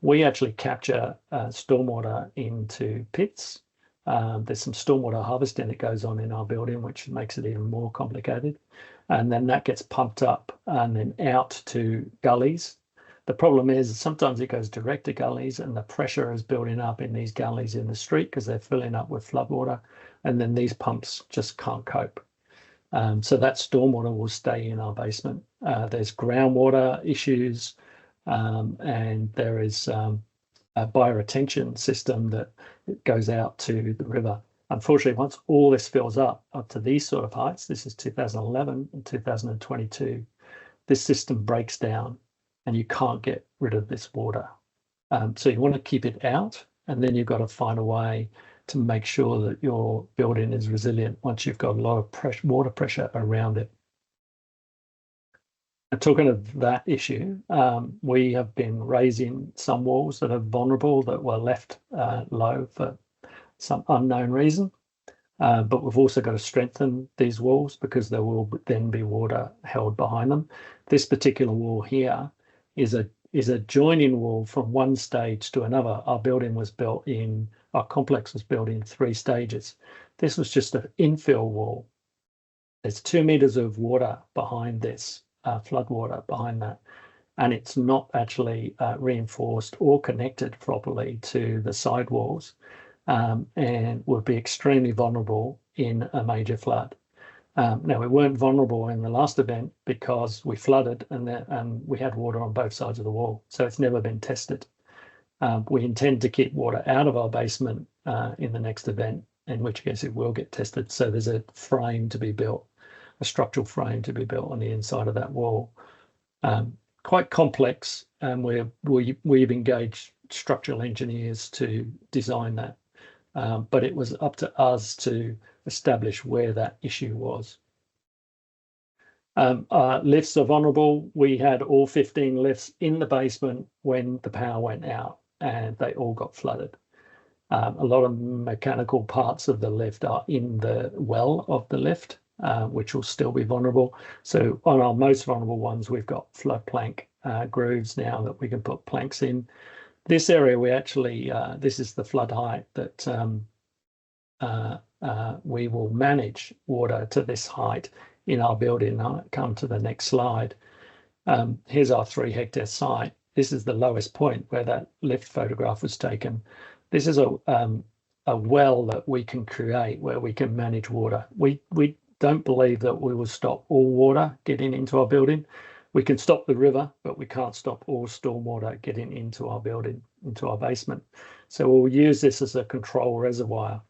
We actually capture stormwater into pits. There's some stormwater harvesting that goes on in our building, which makes it even more complicated. And then that gets pumped up and then out to gullies. The problem is sometimes it goes direct to gullies, and the pressure is building up in these gullies in the street because they're filling up with floodwater, and then these pumps just can't cope. So that stormwater will stay in our basement. There's groundwater issues, and there is a bioretention system that goes out to the river. Unfortunately, once all this fills up to these sort of heights, this is 2011 and 2022, this system breaks down and you can't get rid of this water. So you want to keep it out, and then you've got to find a way to make sure that your building is resilient once you've got a lot of water pressure around it. And talking of that issue, we have been raising some walls that are vulnerable, that were left low for some unknown reason. But we've also got to strengthen these walls because there will then be water held behind them. This particular wall here is a joining wall from one stage to another. Our complex was built in 3 stages. This was just an infill wall. There's 2 meters of water behind this, flood water behind that. And it's not actually reinforced or connected properly to the side walls, and would be extremely vulnerable in a major flood. Now, we weren't vulnerable in the last event because we flooded and we had water on both sides of the wall. So it's never been tested. We intend to keep water out of our basement in the next event, in which case it will get tested. So there's a frame to be built, a structural frame to be built on the inside of that wall. Quite complex, and we've engaged structural engineers to design that. But it was up to us to establish where that issue was. Lifts are vulnerable. We had all 15 lifts in the basement when the power went out, and they all got flooded. A lot of mechanical parts of the lift are in the well of the lift, which will still be vulnerable. So on our most vulnerable ones, we've got flood plank grooves now that we can put planks in. This area, we actually, this is the flood height that we will manage water to this height in our building. I'll come to the next slide. Here's our 3 hectare site. This is the lowest point where that lift photograph was taken. This is a well that we can create where we can manage water. We don't believe that we will stop all water getting into our building. We can stop the river, but we can't stop all stormwater getting into our building, into our basement. So we'll use this as a control reservoir.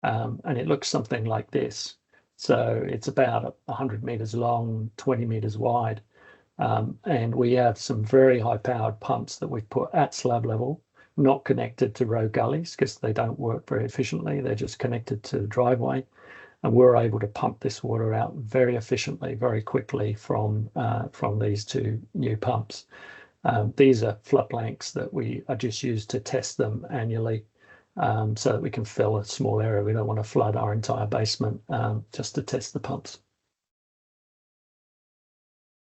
And it looks something like this. So it's about 100 meters long, 20 meters wide. And we have some very high powered pumps that we've put at slab level, not connected to road gullies because they don't work very efficiently. They're just connected to the driveway. And we're able to pump this water out very efficiently, very quickly from these 2 new pumps. These are flood planks that we are just used to test them annually, so that we can fill a small area. We don't want to flood our entire basement just to test the pumps.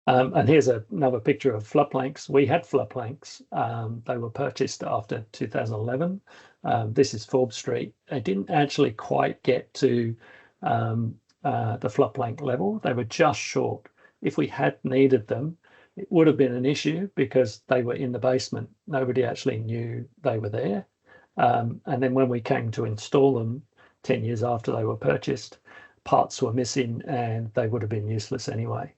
And here's another picture of flood planks. We had flood planks. They were purchased after 2011. This is Forbes Street. They didn't actually quite get to the flood plank level. They were just short. If we had needed them, it would have been an issue because they were in the basement. Nobody actually knew they were there. And then when we came to install them 10 years after they were purchased, parts were missing and they would have been useless anyway.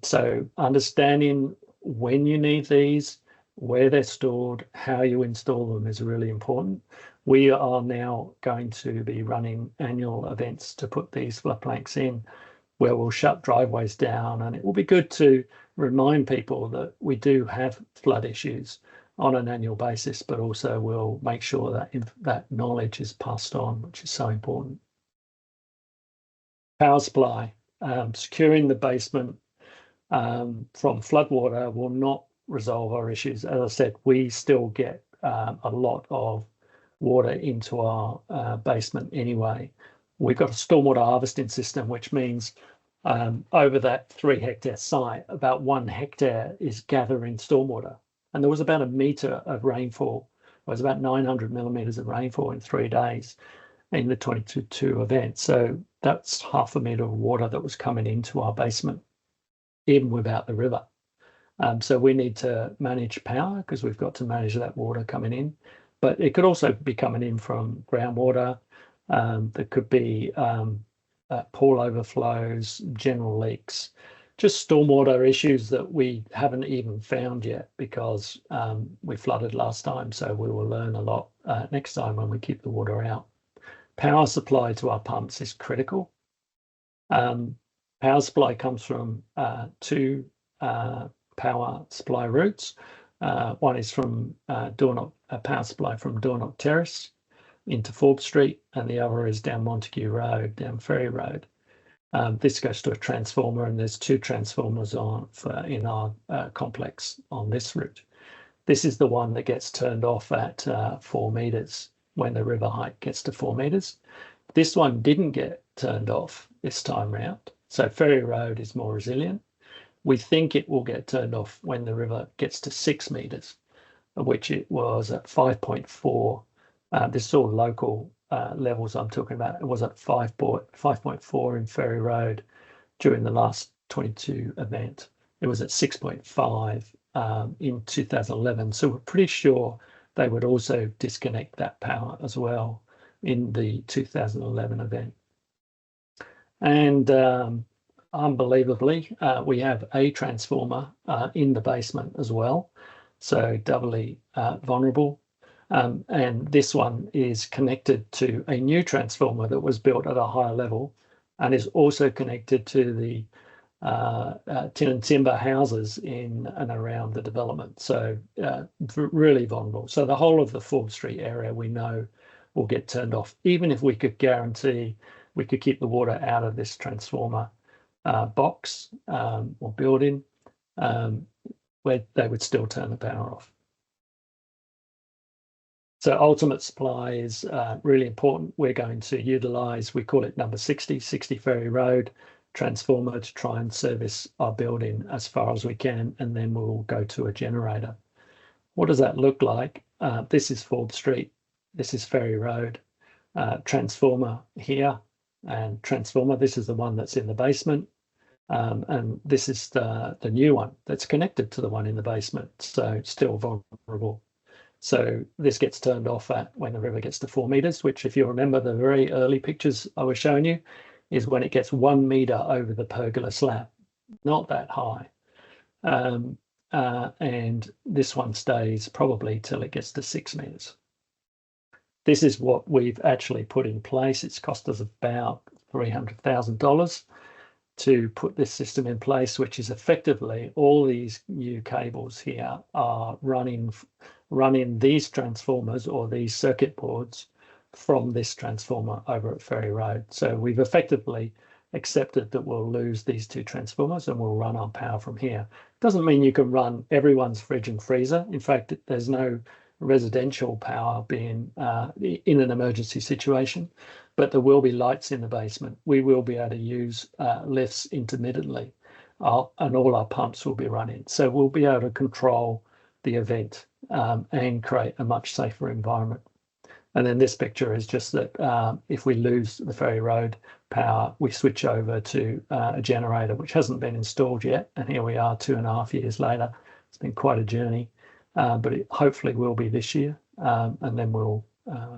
So understanding when you need these, where they're stored, how you install them is really important. We are now going to be running annual events to put these flood planks in, where we'll shut driveways down, and it will be good to remind people that we do have flood issues on an annual basis, but also we'll make sure that that knowledge is passed on, which is so important. Power supply, securing the basement from floodwater will not resolve our issues. As I said, we still get a lot of water into our basement anyway. We've got a stormwater harvesting system, which means over that 3 hectare site, about 1 hectare is gathering stormwater. And there was about 1 meter of rainfall. It was about 900 millimeters of rainfall in 3 days in the 2022 event. So that's 0.5 meter of water that was coming into our basement, even without the river. So we need to manage power because we've got to manage that water coming in. But it could also be coming in from groundwater. There could be pool overflows, general leaks, just stormwater issues that we haven't even found yet because we flooded last time. So we will learn a lot next time when we keep the water out. Power supply to our pumps is critical. Power supply comes from two power supply routes. One is from a power supply from Dornoch Terrace into Forbes Street, and the other is down Montague Road, down Ferry Road. This goes to a transformer, and there's two transformers in our complex on this route. This is the one that gets turned off at 4 meters when the river height gets to 4 meters. This one didn't get turned off this time round, so Ferry Road is more resilient. We think it will get turned off when the river gets to 6 meters, which it was at 5.4. This is all local levels I'm talking about. It was at 5.4 in Ferry Road during the last 22 event. It was at 6.5 in 2011. So we're pretty sure they would also disconnect that power as well in the 2011 event. And unbelievably, we have a transformer in the basement as well, so doubly vulnerable. And this one is connected to a new transformer that was built at a higher level and is also connected to the tin and timber houses in and around the development. So really vulnerable. So the whole of the Forbes Street area we know will get turned off, even if we could guarantee we could keep the water out of this transformer box or building, where they would still turn the power off. So ultimate supply is really important. We're going to utilise, we call it number 60 Ferry Road transformer to try and service our building as far as we can, and then we'll go to a generator. What does that look like? This is Forbes Street. This is Ferry Road. Transformer here, and transformer, this is the one that's in the basement. And this is the new one that's connected to the one in the basement, so still vulnerable. So this gets turned off when the river gets to 4 meters, which, if you remember the very early pictures I was showing you, is when it gets 1 meter over the pergola slab, not that high. And this one stays probably till it gets to 6 meters. This is what we've actually put in place. It's cost us about $300,000 to put this system in place, which is effectively all these new cables here are running these transformers or these circuit boards from this transformer over at Ferry Road. So we've effectively accepted that we'll lose these two transformers and we'll run our power from here. Doesn't mean you can run everyone's fridge and freezer. In fact, there's no residential power being in an emergency situation, but there will be lights in the basement. We will be able to use lifts intermittently, and all our pumps will be running. So we'll be able to control the event and create a much safer environment. And then this picture is just that if we lose the Ferry Road power, we switch over to a generator, which hasn't been installed yet. And here we are 2.5 years later. It's been quite a journey, but it hopefully will be this year. And then we'll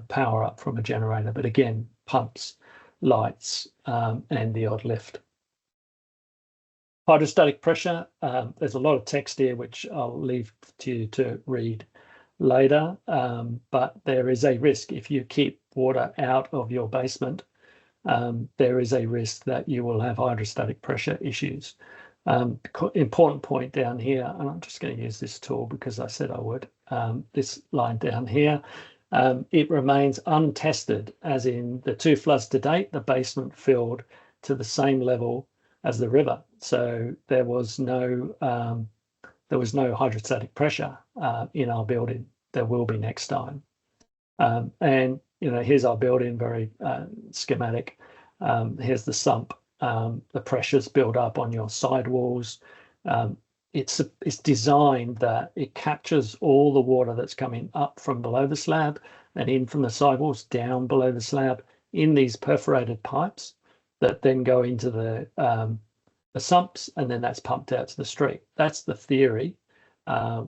power up from a generator. But again, pumps, lights, and the odd lift. Hydrostatic pressure, there's a lot of text here, which I'll leave to you to read later, but there is a risk if you keep water out of your basement. There is a risk that you will have hydrostatic pressure issues. Important point down here, and I'm just going to use this tool because I said I would. This line down here, it remains untested, as in the 2 floods to date, the basement filled to the same level as the river. So there was no hydrostatic pressure in our building. There will be next time. And here's our building, very schematic. Here's the sump. The pressures build up on your sidewalls. It's designed that it captures all the water that's coming up from below the slab and in from the sidewalls down below the slab in these perforated pipes that then go into the sumps, and then that's pumped out to the street. That's the theory.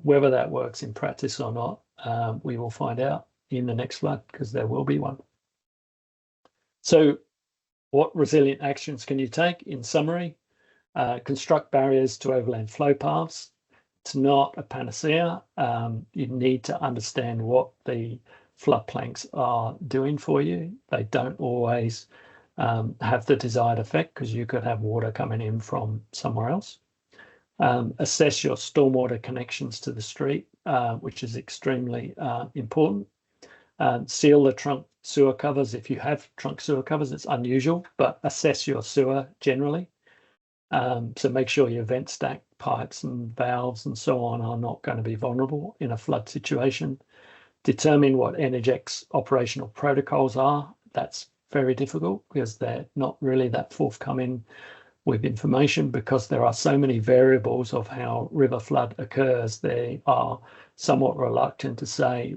Whether that works in practice or not, we will find out in the next flood, because there will be one. So what resilient actions can you take? In summary, construct barriers to overland flow paths. It's not a panacea. You need to understand what the floodplains are doing for you. They don't always have the desired effect, because you could have water coming in from somewhere else. Assess your stormwater connections to the street, which is extremely important. Seal the trunk sewer covers. If you have trunk sewer covers, it's unusual, but assess your sewer generally. So make sure your vent stack pipes and valves and so on are not going to be vulnerable in a flood situation. Determine what Energex operational protocols are. That's very difficult, because they're not really that forthcoming with information, because there are so many variables of how river flood occurs. They are somewhat reluctant to say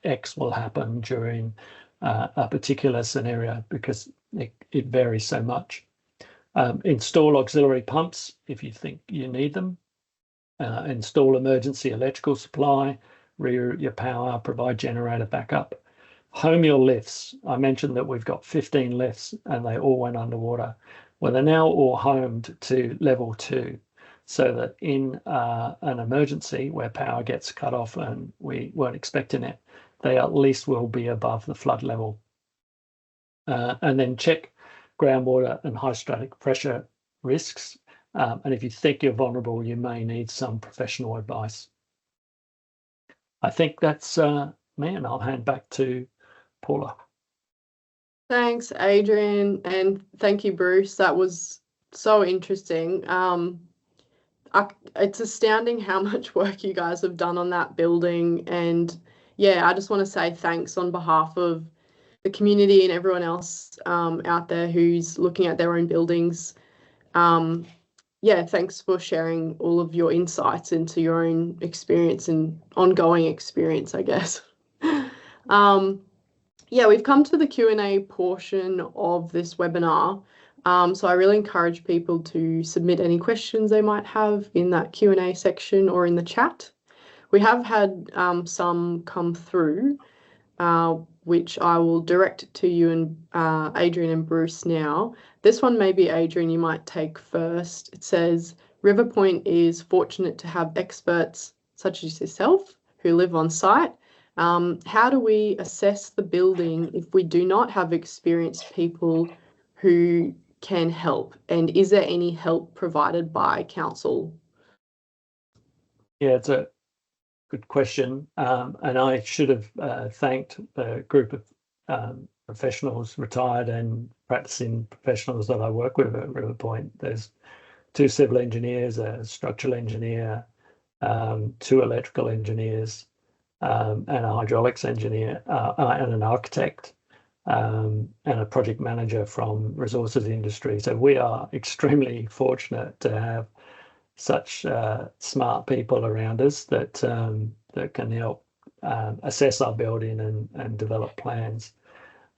X will happen during a particular scenario, because it varies so much. Install auxiliary pumps if you think you need them. Install emergency electrical supply, reroute your power, provide generator backup. Home your lifts. I mentioned that we've got 15 lifts and they all went underwater. Well, they're now all homed to level 2, so that in an emergency where power gets cut off and we weren't expecting it, they at least will be above the flood level. And then check groundwater and hydrostatic pressure risks. And if you think you're vulnerable, you may need some professional advice. I think that's me, and I'll hand back to Paula. Thanks, Adrian, and thank you, Bruce. That was so interesting. It's astounding how much work you guys have done on that building. And yeah, I just want to say thanks on behalf of the community and everyone else out there who's looking at their own buildings. Yeah, thanks for sharing all of your insights into your own experience and ongoing experience, I guess. Yeah, we've come to the Q&A portion of this webinar. So I really encourage people to submit any questions they might have in that Q&A section or in the chat. We have had some come through, which I will direct to you and Adrian and Bruce now. This one, maybe Adrian, you might take first. It says, River Point is fortunate to have experts such as yourself who live on site. How do we assess the building if we do not have experienced people who can help? And is there any help provided by council? Yeah, it's a good question. And I should have thanked the group of professionals, retired and practicing professionals that I work with at River Point. There's 2 civil engineers, a structural engineer, 2 electrical engineers, and a hydraulics engineer, and an architect, and a project manager from resources industry. So we are extremely fortunate to have such smart people around us that that can help assess our building and develop plans.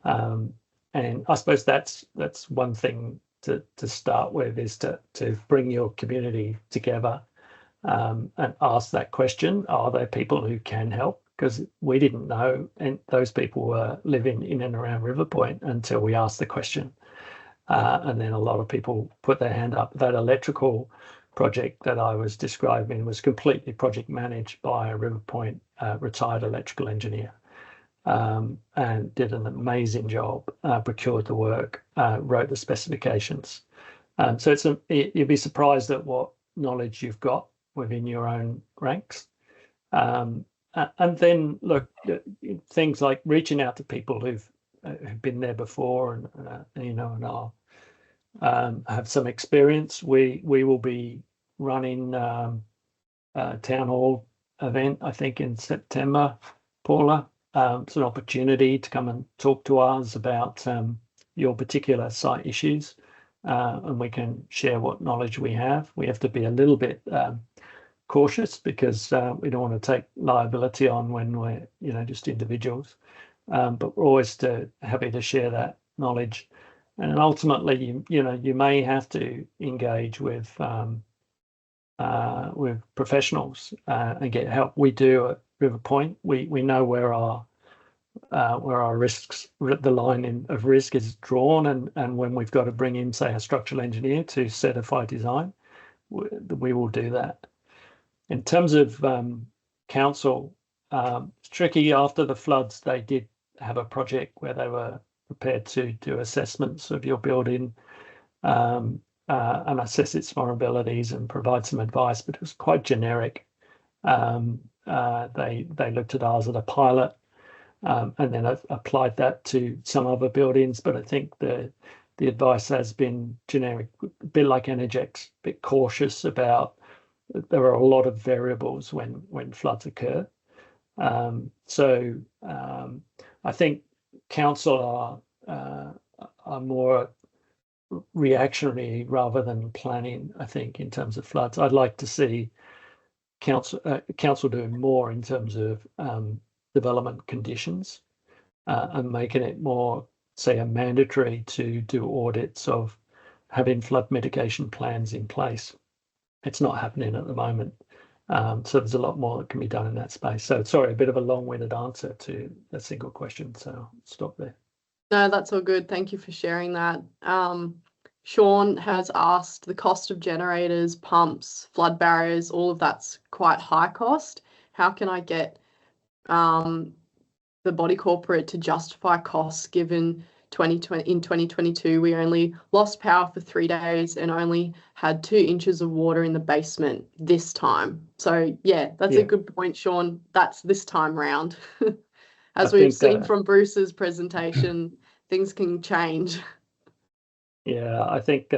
And I suppose that's one thing to start with, is to bring your community together and ask that question: are there people who can help? Because we didn't know, and those people were living in and around River Point until we asked the question. And then a lot of people put their hand up. That electrical project that I was describing was completely project managed by a River Point retired electrical engineer, and did an amazing job, procured the work, wrote the specifications. So you'd be surprised at what knowledge you've got within your own ranks. And then look, things like reaching out to people who've been there before and you know, and are have some experience. We will be running a town hall event, I think, in September, Paula. It's an opportunity to come and talk to us about your particular site issues, and we can share what knowledge we have. We have to be a little bit cautious, because we don't want to take liability on when we're, you know, just individuals. But we're always happy to share that knowledge. And ultimately, you know, you may have to engage with professionals and get help. We do at River Point. We know where our risks, the line of risk is drawn, and when we've got to bring in, say, a structural engineer to certify design, we will do that. In terms of council, It's tricky. After the floods, they did have a project where they were prepared to do assessments of your building and assess its vulnerabilities and provide some advice, but it was quite generic. They looked at ours as a pilot and then applied that to some other buildings, but I think the advice has been generic, a bit like Energex, a bit cautious about. There are a lot of variables when floods occur. So I think council are more reactionary rather than planning, I think, in terms of floods. I'd like to see council doing more in terms of development conditions and making it more, say, a mandatory to do audits of having flood mitigation plans in place. It's not happening at the moment. So there's a lot more that can be done in that space. So sorry, a bit of a long-winded answer to a single question. So I'll stop there. No, that's all good. Thank you for sharing that. Sean has asked, the cost of generators, pumps, flood barriers, all of that's quite high cost. How can I get the body corporate to justify costs given in 2022 we only lost power for 3 days and only had 2 inches of water in the basement this time? So yeah, that's a good point, Sean. That's this time round. As we've seen from Bruce's presentation, things can change. Yeah, I think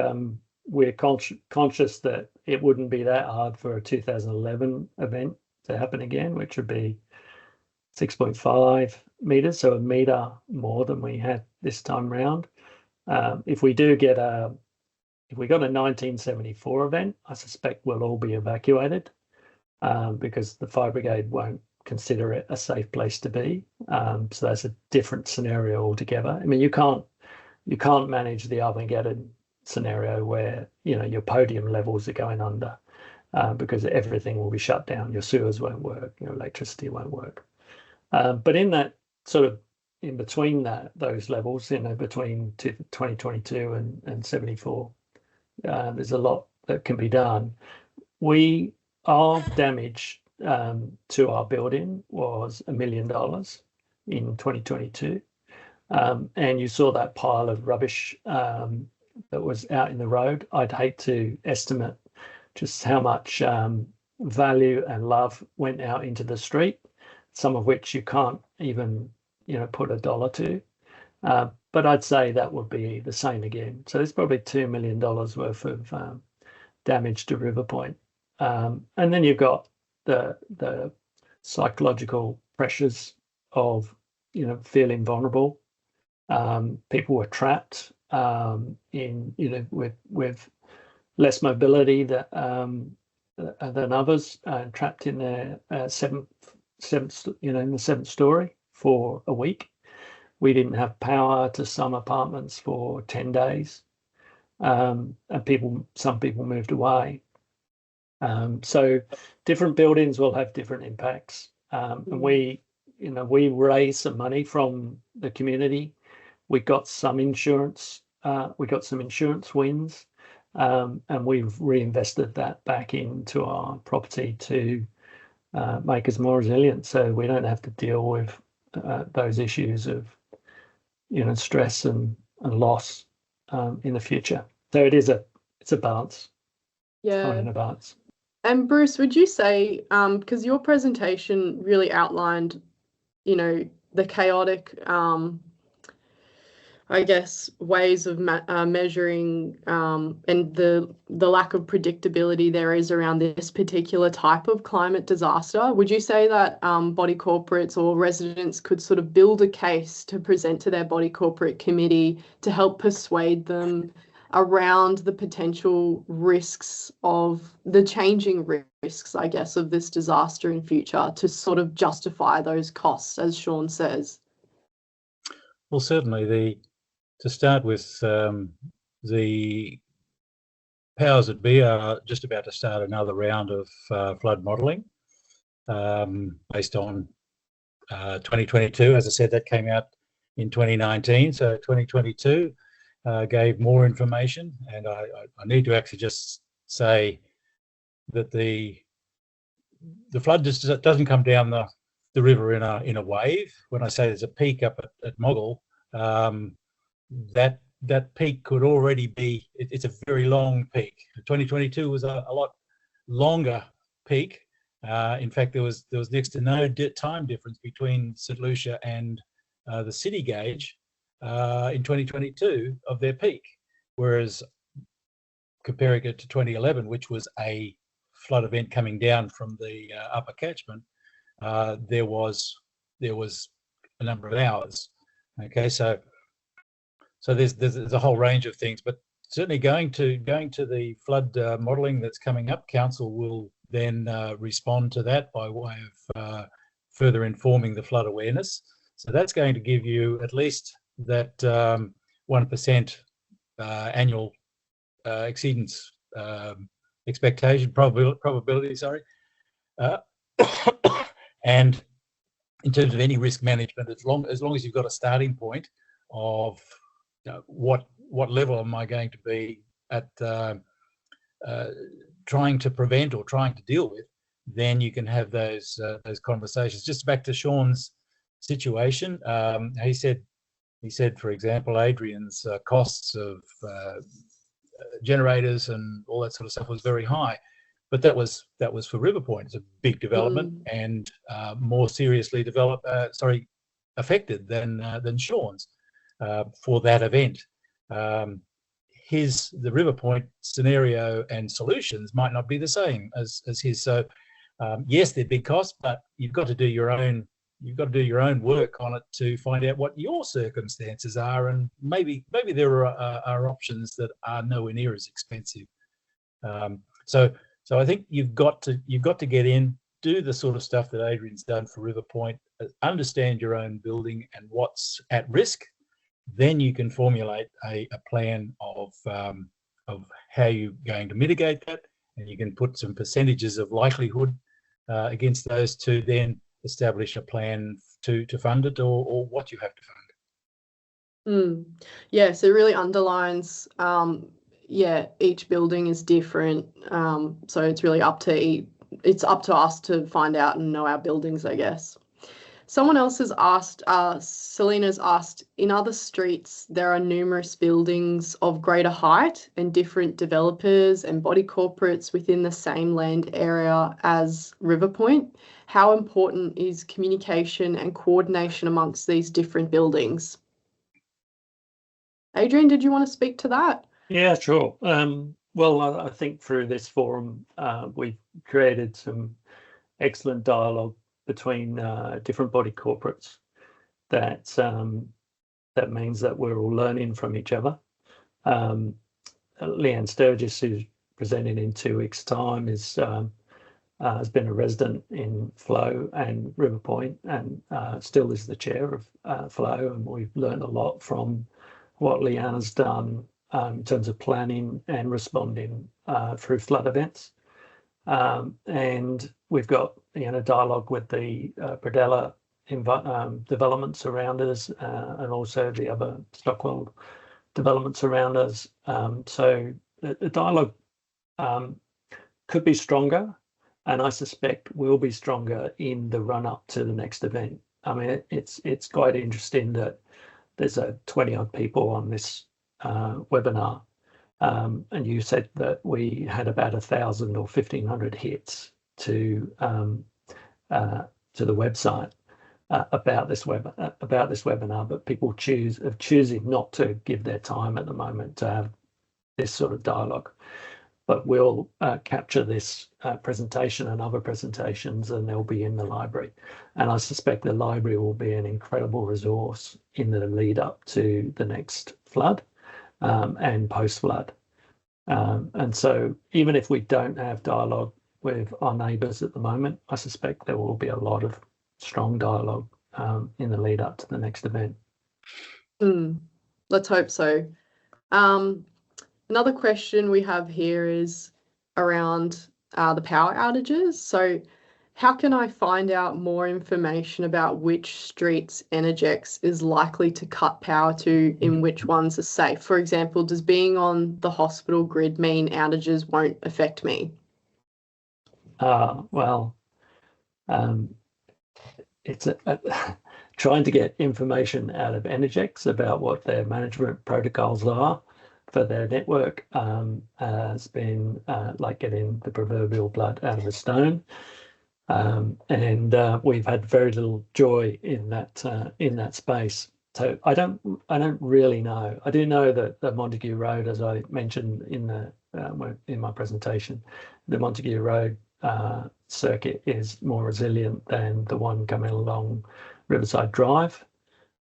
we're conscious that it wouldn't be that hard for a 2011 event to happen again, which would be 6.5 meters, so a meter more than we had this time round. If we got a 1974 event, I suspect we'll all be evacuated because the fire brigade won't consider it a safe place to be. So that's a different scenario altogether. I mean, you can't manage the Armageddon scenario where your podium levels are going under because everything will be shut down. Your sewers won't work. Your electricity won't work. But in that sort of in between those levels, between 2022 and 74, there's a lot that can be done. Our damage to our building was $1 million in 2022. And you saw that pile of rubbish that was out in the road. I'd hate to estimate just how much value and love went out into the street, some of which you can't even put a dollar to. But I'd say that would be the same again. So there's probably $2 million worth of damage to River Point. And then you've got the psychological pressures of feeling vulnerable. People were trapped with less mobility than others, trapped in their seventh in the 7th story for a week. We didn't have power to some apartments for 10 days, and some people moved away. So different buildings will have different impacts, and we raised some money from the community. We got some insurance. We got some insurance wins, and we've reinvested that back into our property to make us more resilient, so we don't have to deal with those issues of stress and loss in the future. So it's a balance. Yeah, finding a balance. And Bruce, would you say, because your presentation really outlined, the chaotic, I guess, ways of measuring and the lack of predictability there is around this particular type of climate disaster. Would you say that body corporates or residents could sort of build a case to present to their body corporate committee to help persuade them around the potential risks of the changing risks, I guess, of this disaster in future to sort of justify those costs, as Sean says? Well, certainly to start with, the powers that be are just about to start another round of flood modelling based on 2022. As I said, that came out in 2019, so 2022 gave more information, and I need to actually just say that the flood just doesn't come down the the river in a wave. When I say there's a peak up at Moggle, that peak could already be, it's a very long peak. 2022 was a lot longer peak. In fact, there was next to no time difference between St Lucia and the city gauge in 2022 of their peak, whereas comparing it to 2011, which was a flood event coming down from the upper catchment, there was a number of hours. Okay, so there's a whole range of things, but certainly going to the flood modelling that's coming up, council will then respond to that by way of further informing the flood awareness. So that's going to give you at least that 1% annual exceedance expectation probability. Sorry, and in terms of any risk management, as long as you've got a starting point of what level am I going to be at trying to prevent or trying to deal with, then you can have those conversations. Just back to Sean's situation, he said, for example, Adrian's costs of generators and all that sort of stuff was very high, but that was for River Point. It's a big development and more seriously affected than Sean's for that event. The River Point scenario and solutions might not be the same as his. So yes, they're big costs, but you've got to do your own work on it to find out what your circumstances are, and maybe there are options that are nowhere near as expensive. So I think you've got to get in, do the sort of stuff that Adrian's done for River Point, understand your own building and what's at risk. Then you can formulate a plan of how you're going to mitigate that, and you can put some percentages of likelihood against those to then establish a plan to fund it or what you have to fund. Yeah, so it really underlines, each building is different. So it's really up to us to find out and know our buildings, I guess. Someone else has asked, Selena's asked, in other streets, there are numerous buildings of greater height and different developers and body corporates within the same land area as River Point. How important is communication and coordination amongst these different buildings? Adrian, did you want to speak to that? Yeah, sure. Well, I think through this forum, we've created some excellent dialogue between different body corporates. That means that we're all learning from each other. Leanne Sturgis, who's presenting in 2 weeks' time, has been a resident in Flow and River Point, and still is the chair of Flow, and we've learned a lot from what Leanne has done in terms of planning and responding through flood events. And we've got dialogue with the Bredella developments around us, and also the other Stockwell developments around us. So the dialogue could be stronger, and I suspect will be stronger in the run up to the next event. I mean, it's quite interesting that there's 20-odd people on this webinar. And you said that we had about 1,000 or 1,500 hits to the website about this webinar, but people choosing not to give their time at the moment to have this sort of dialogue. But we'll capture this presentation and other presentations, and they'll be in the library. And I suspect the library will be an incredible resource in the lead up to the next flood. And post-flood. And so even if we don't have dialogue with our neighbours at the moment, I suspect there will be a lot of strong dialogue in the lead up to the next event. Let's hope so. Another question we have here is around the power outages. So how can I find out more information about which streets Energex is likely to cut power to in which ones are safe? For example, does being on the hospital grid mean outages won't affect me? it's trying to get information out of Energex about what their management protocols are for their network has been like getting the proverbial blood out of a stone. And we've had very little joy in that space. So I don't really know. I do know that the Montague Road, as I mentioned in my presentation, the Montague Road circuit is more resilient than the one coming along Riverside Drive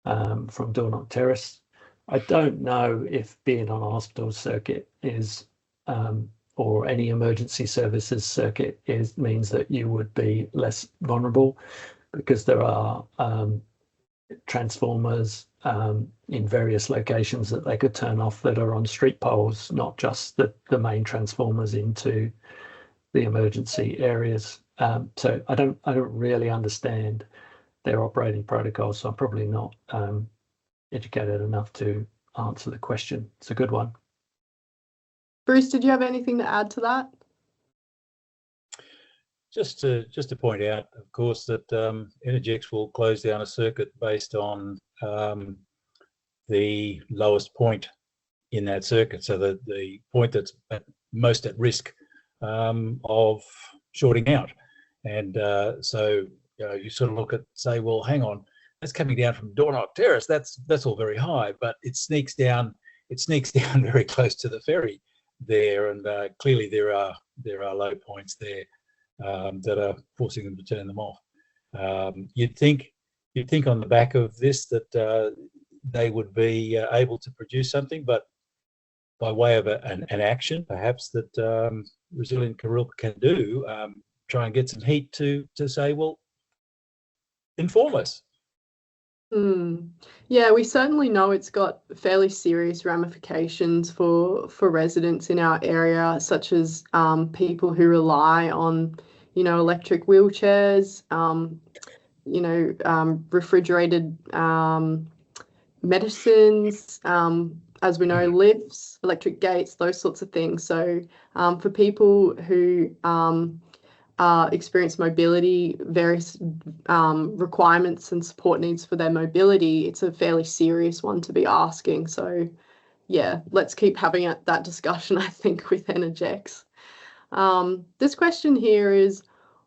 from Dornoch Terrace. I don't know if being on a hospital circuit is or any emergency services circuit means that you would be less vulnerable, because there are transformers in various locations that they could turn off that are on street poles, not just the main transformers into the emergency areas. So I don't really understand their operating protocols, so I'm probably not educated enough to answer the question. It's a good one. Bruce, did you have anything to add to that? Just to point out, of course, that Energex will close down a circuit based on the lowest point in that circuit, so that the point that's most at risk of shorting out. And so you sort of look at, say, well, hang on, that's coming down from Dornoch Terrace. That's all very high, but it sneaks down very close to the ferry there, and clearly there are low points there that are forcing them to turn them off. You'd think on the back of this that they would be able to produce something, but by way of an action, perhaps, that Resilient Kurilpa can do, try and get some heat to say, well, inform us. Yeah, we certainly know it's got fairly serious ramifications for residents in our area, such as people who rely on, electric wheelchairs, refrigerated medicines, as we know, lifts, electric gates, those sorts of things. So for people who experience mobility, various requirements and support needs for their mobility, it's a fairly serious one to be asking. So yeah, let's keep having that discussion, I think, with Energex. This question here is,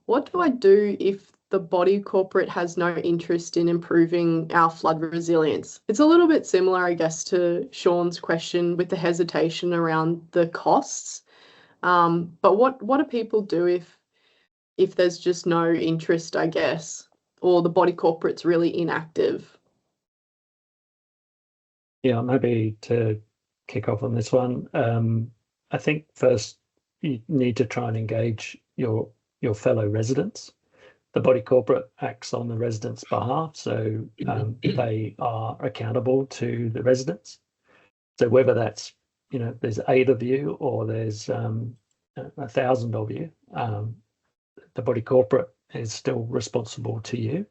what do I do if the body corporate has no interest in improving our flood resilience? It's a little bit similar, I guess, to Sean's question with the hesitation around the costs. But what do people do if there's just no interest, I guess, or the body corporate's really inactive? Yeah, maybe to kick off on this one, I think first you need to try and engage your fellow residents. The body corporate acts on the residents' behalf, so they are accountable to the residents. So whether that's, there's 8 of you or there's 1,000 of you, the body corporate is still responsible to you.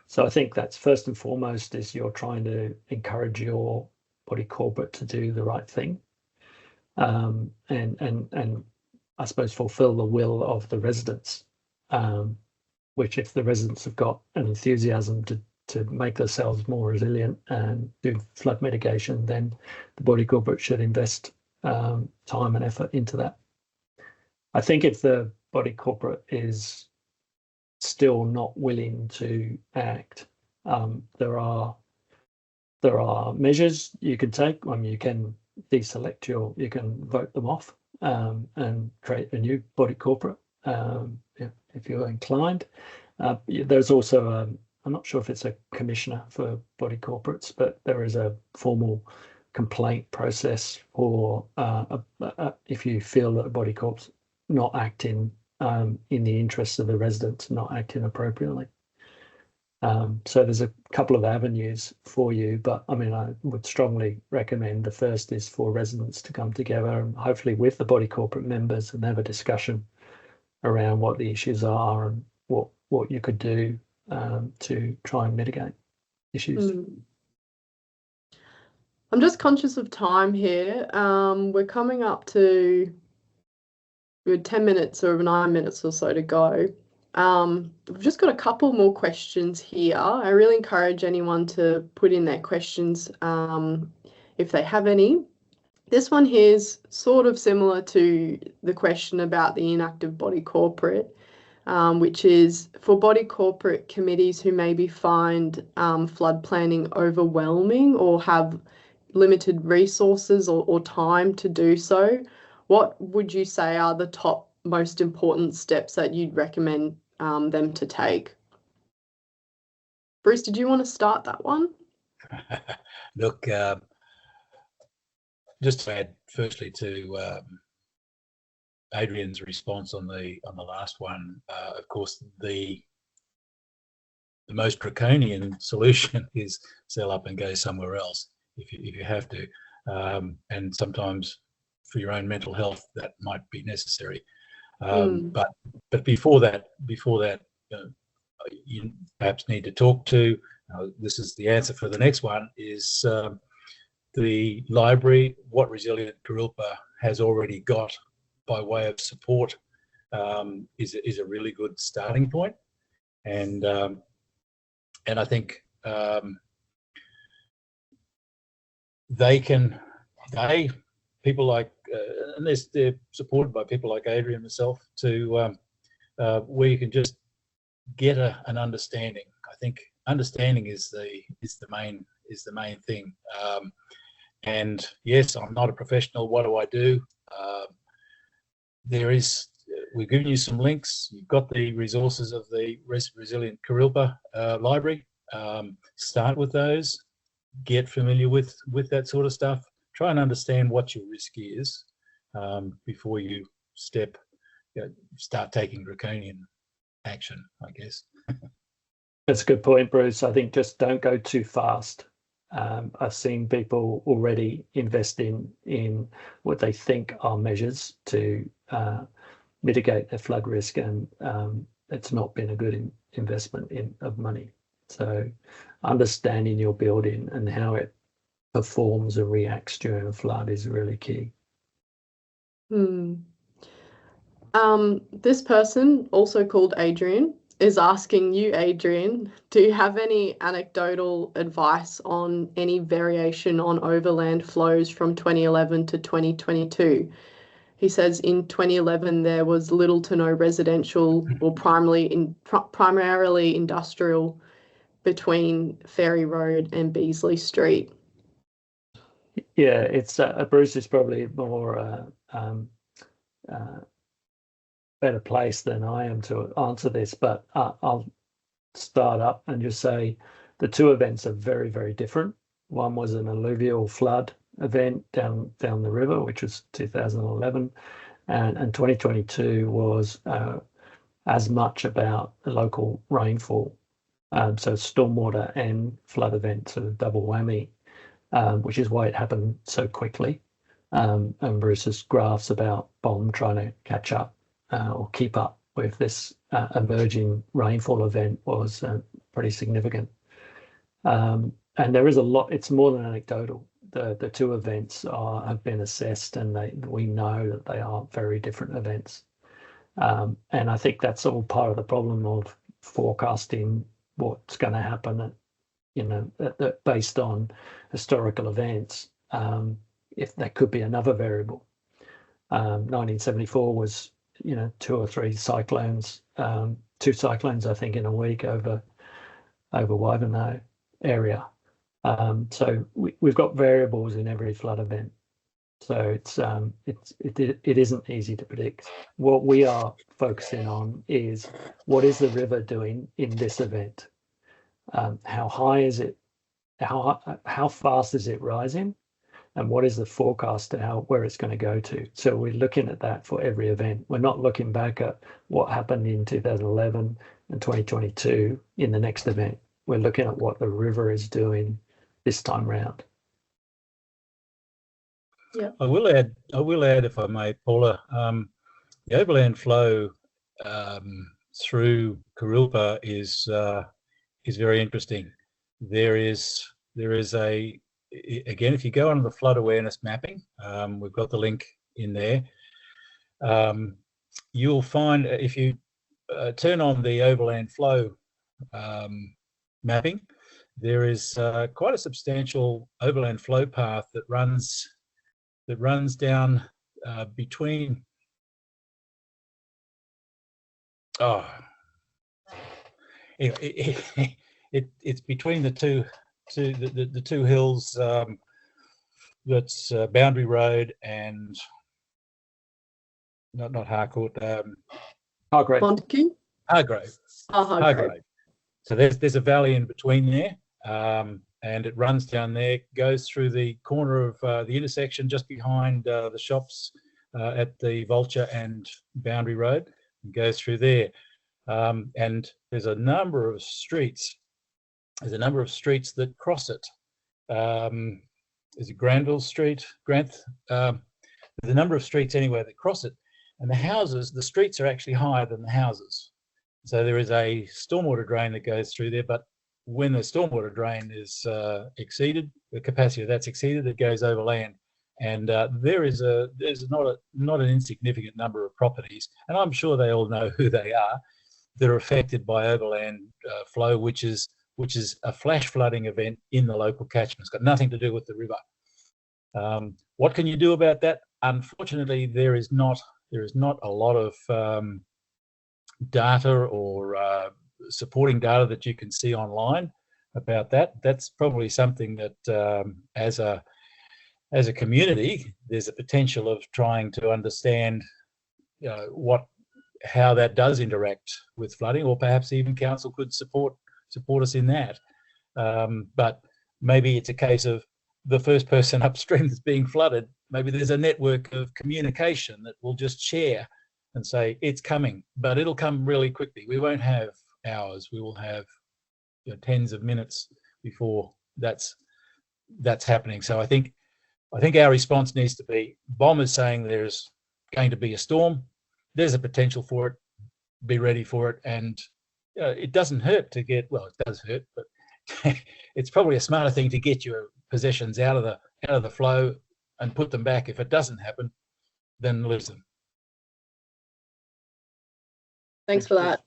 So I think that's first and foremost, is you're trying to encourage your body corporate to do the right thing, and I suppose fulfill the will of the residents, which, if the residents have got an enthusiasm to make themselves more resilient and do flood mitigation, then the body corporate should invest time and effort into that. I think if the body corporate is still not willing to act, there are measures you can take. I mean, you can deselect you can vote them off and create a new body corporate if you're inclined. There's also I'm not sure if it's a commissioner for body corporates, but there is a formal complaint process for if you feel that a body corp's not acting in the interests of the residents, not acting appropriately. So there's a couple of avenues for you, but I mean, I would strongly recommend the first is for residents to come together and hopefully with the body corporate members and have a discussion around what the issues are and what you could do to try and mitigate issues. I'm just conscious of time here. We're coming up to 10 minutes or 9 minutes or so to go. We've just got a couple more questions here. I really encourage anyone to put in their questions if they have any. This one here is sort of similar to the question about the inactive body corporate, which is for body corporate committees who maybe find flood planning overwhelming or have limited resources or time to do so. What would you say are the top most important steps that you'd recommend them to take? Bruce, did you want to start that one? Look, just to add firstly to Adrian's response on the last one, of course, the most draconian solution is sell up and go somewhere else if you have to, and sometimes for your own mental health that might be necessary. But before that, you perhaps need to talk to. This is the answer for the next one: is the library, what Resilient Kurilpa has already got by way of support is a really good starting point, and I think people like and they're supported by people like Adrian and myself to where you can just get an understanding. I think understanding is the main thing. And yes, I'm not a professional. What do I do? We've given you some links. You've got the resources of the Resilient Kurilpa library. Start with those. Get familiar with that sort of stuff. Try and understand what your risk is before you start taking draconian action, I guess. That's a good point, Bruce. I think just don't go too fast. I've seen people already invest in what they think are measures to mitigate their flood risk, and it's not been a good investment of money. So understanding your building and how it performs and reacts during a flood is really key. This person, also called Adrian, is asking you, Adrian, do you have any anecdotal advice on any variation on overland flows from 2011 to 2022? He says in 2011 there was little to no residential or primarily industrial between Ferry Road and Beasley Street. Yeah, it's Bruce is probably more better place than I am to answer this, but I'll start up and just say the two events are very, very different. One was an alluvial flood event down the river, which was 2011, and 2022 was as much about the local rainfall. So stormwater and flood event, sort of double whammy, which is why it happened so quickly. And Bruce's graphs about BOM trying to catch up or keep up with this emerging rainfall event was pretty significant. And there is a lot, it's more than anecdotal. The two events have been assessed, and we know that they are very different events. And I think that's all part of the problem of forecasting what's going to happen, based on historical events. If there could be another variable. 1974 was, 2 or 3 cyclones, 2 cyclones, I think, in a week over Wivenhoe area. So we've got variables in every flood event. So it isn't easy to predict. What we are focusing on is what is the river doing in this event? How high is it? How fast is it rising? And what is the forecast to where it's going to go to? So we're looking at that for every event. We're not looking back at what happened in 2011 and 2022 in the next event. We're looking at what the river is doing this time round. Yeah. I will add, if I may, Paula, the overland flow through Kurilpa is very interesting. There is again, if you go on the flood awareness mapping, we've got the link in there. You'll find if you turn on the overland flow mapping, there is quite a substantial overland flow path that runs down between. It's between the two hills. That's Boundary Road and not Harcourt. Hargrave. Montague? Hargrave. Oh, Hargrave. So there's a valley in between there, and it runs down there, goes through the corner of the intersection just behind the shops at the Vulture and Boundary Road, and goes through there. And there's a number of streets. There's a number of streets that cross it. There's a Granville Street, there's a number of streets anyway that cross it. And the streets are actually higher than the houses. So there is a stormwater drain that goes through there, but when the stormwater drain is exceeded, the capacity of that's exceeded, it goes overland. And there's not an insignificant number of properties, and I'm sure they all know who they are, that are affected by overland flow, which is a flash flooding event in the local catchment. It's got nothing to do with the river. What can you do about that? Unfortunately, there is not a lot of data or supporting data that you can see online about that. That's probably something that as a community, there's a potential of trying to understand how that does interact with flooding, or perhaps even council could support us in that. But maybe it's a case of the first person upstream that's being flooded, maybe there's a network of communication that will just share and say it's coming, but it'll come really quickly. We won't have hours, we will have tens of minutes before that's happening. So I think our response needs to be, BOM is saying there's going to be a storm, there's a potential for it, be ready for it. And it doesn't hurt to get, well, it does hurt, but it's probably a smarter thing to get your possessions out of the flow and put them back if it doesn't happen than lose them. Thanks for that.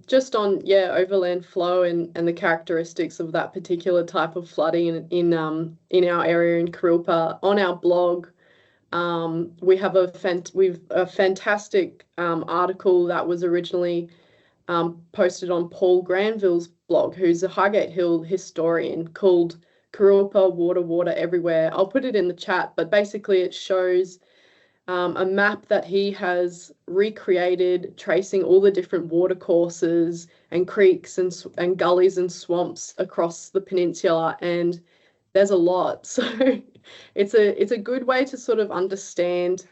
Just on overland flow and the characteristics of that particular type of flooding in our area in Kurilpa, on our blog, we have a fantastic article that was originally posted on Paul Granville's blog, who's a Highgate Hill historian, called Kurilpa, Water Everywhere. I'll put it in the chat, but basically it shows a map that he has recreated, tracing all the different water courses and creeks and gullies and swamps across the peninsula, and there's a lot. So it's a good way to sort of understand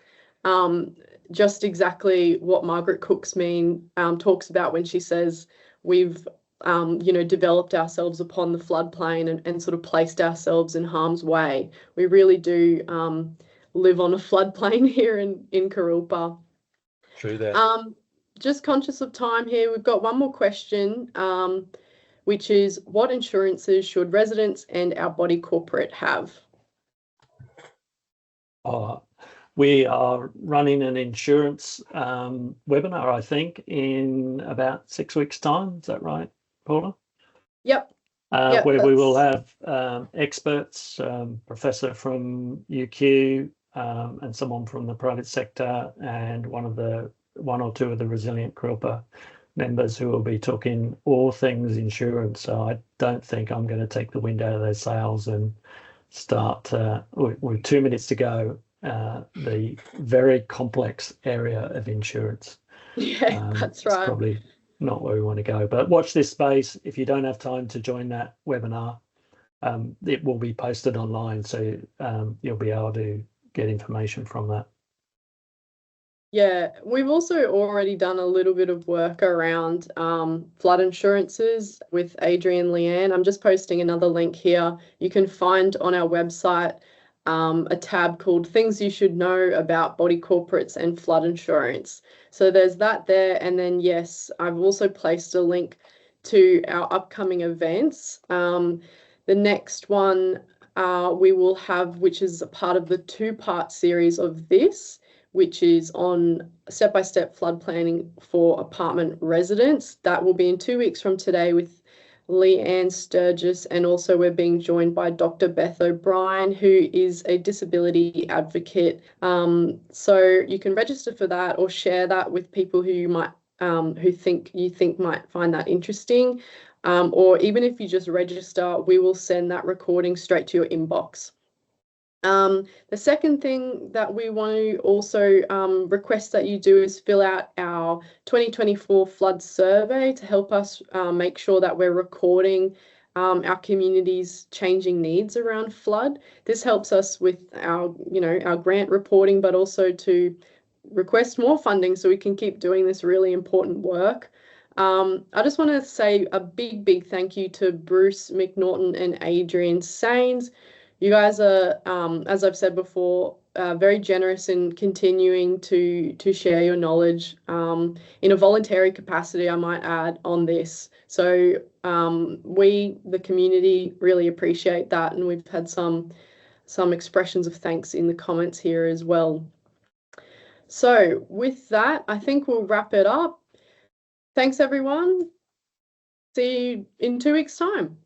just exactly what Margaret Cooksmean talks about when she says we've developed ourselves upon the floodplain and sort of placed ourselves in harm's way. We really do live on a floodplain here in Kurilpa. True that. Just conscious of time here, we've got one more question, which is, what insurances should residents and our body corporate have? We are running an insurance webinar, I think, in about 6 weeks' time. Is that right, Paula? Yep. Where we will have experts, professor from UQ, and someone from the private sector, and one or two of the Resilient Kurilpa members who will be talking all things insurance. So I don't think I'm going to take the wind out of their sails and start with 2 minutes to go. The very complex area of insurance. Yeah, that's right. It's probably not where we want to go, but watch this space. If you don't have time to join that webinar, it will be posted online, so you'll be able to get information from that. Yeah, we've also already done a little bit of work around flood insurances with Adrian and Leanne. I'm just posting another link here. You can find on our website a tab called Things You Should Know About Body Corporates and Flood Insurance. So there's that there. And then, yes, I've also placed a link to our upcoming events. The next one we will have, which is a part of the two-part series of this, which is on step-by-step flood planning for apartment residents. That will be in 2 weeks from today with Leanne Sturgis, and also we're being joined by Dr. Beth O'Brien, who is a disability advocate. So you can register for that or share that with people who you might you think might find that interesting. Or even if you just register, we will send that recording straight to your inbox. The second thing that we want to also request that you do is fill out our 2024 flood survey to help us make sure that we're recording our community's changing needs around flood. This helps us with our grant reporting, but also to request more funding so we can keep doing this really important work. I just want to say a big thank you to Bruce, McNaughton and Adrian Sains. You guys are, as I've said before, very generous in continuing to share your knowledge in a voluntary capacity, I might add, on this. So we, the community, really appreciate that, and we've had some expressions of thanks in the comments here as well. So with that, I think we'll wrap it up. Thanks, everyone. See you in 2 weeks' time.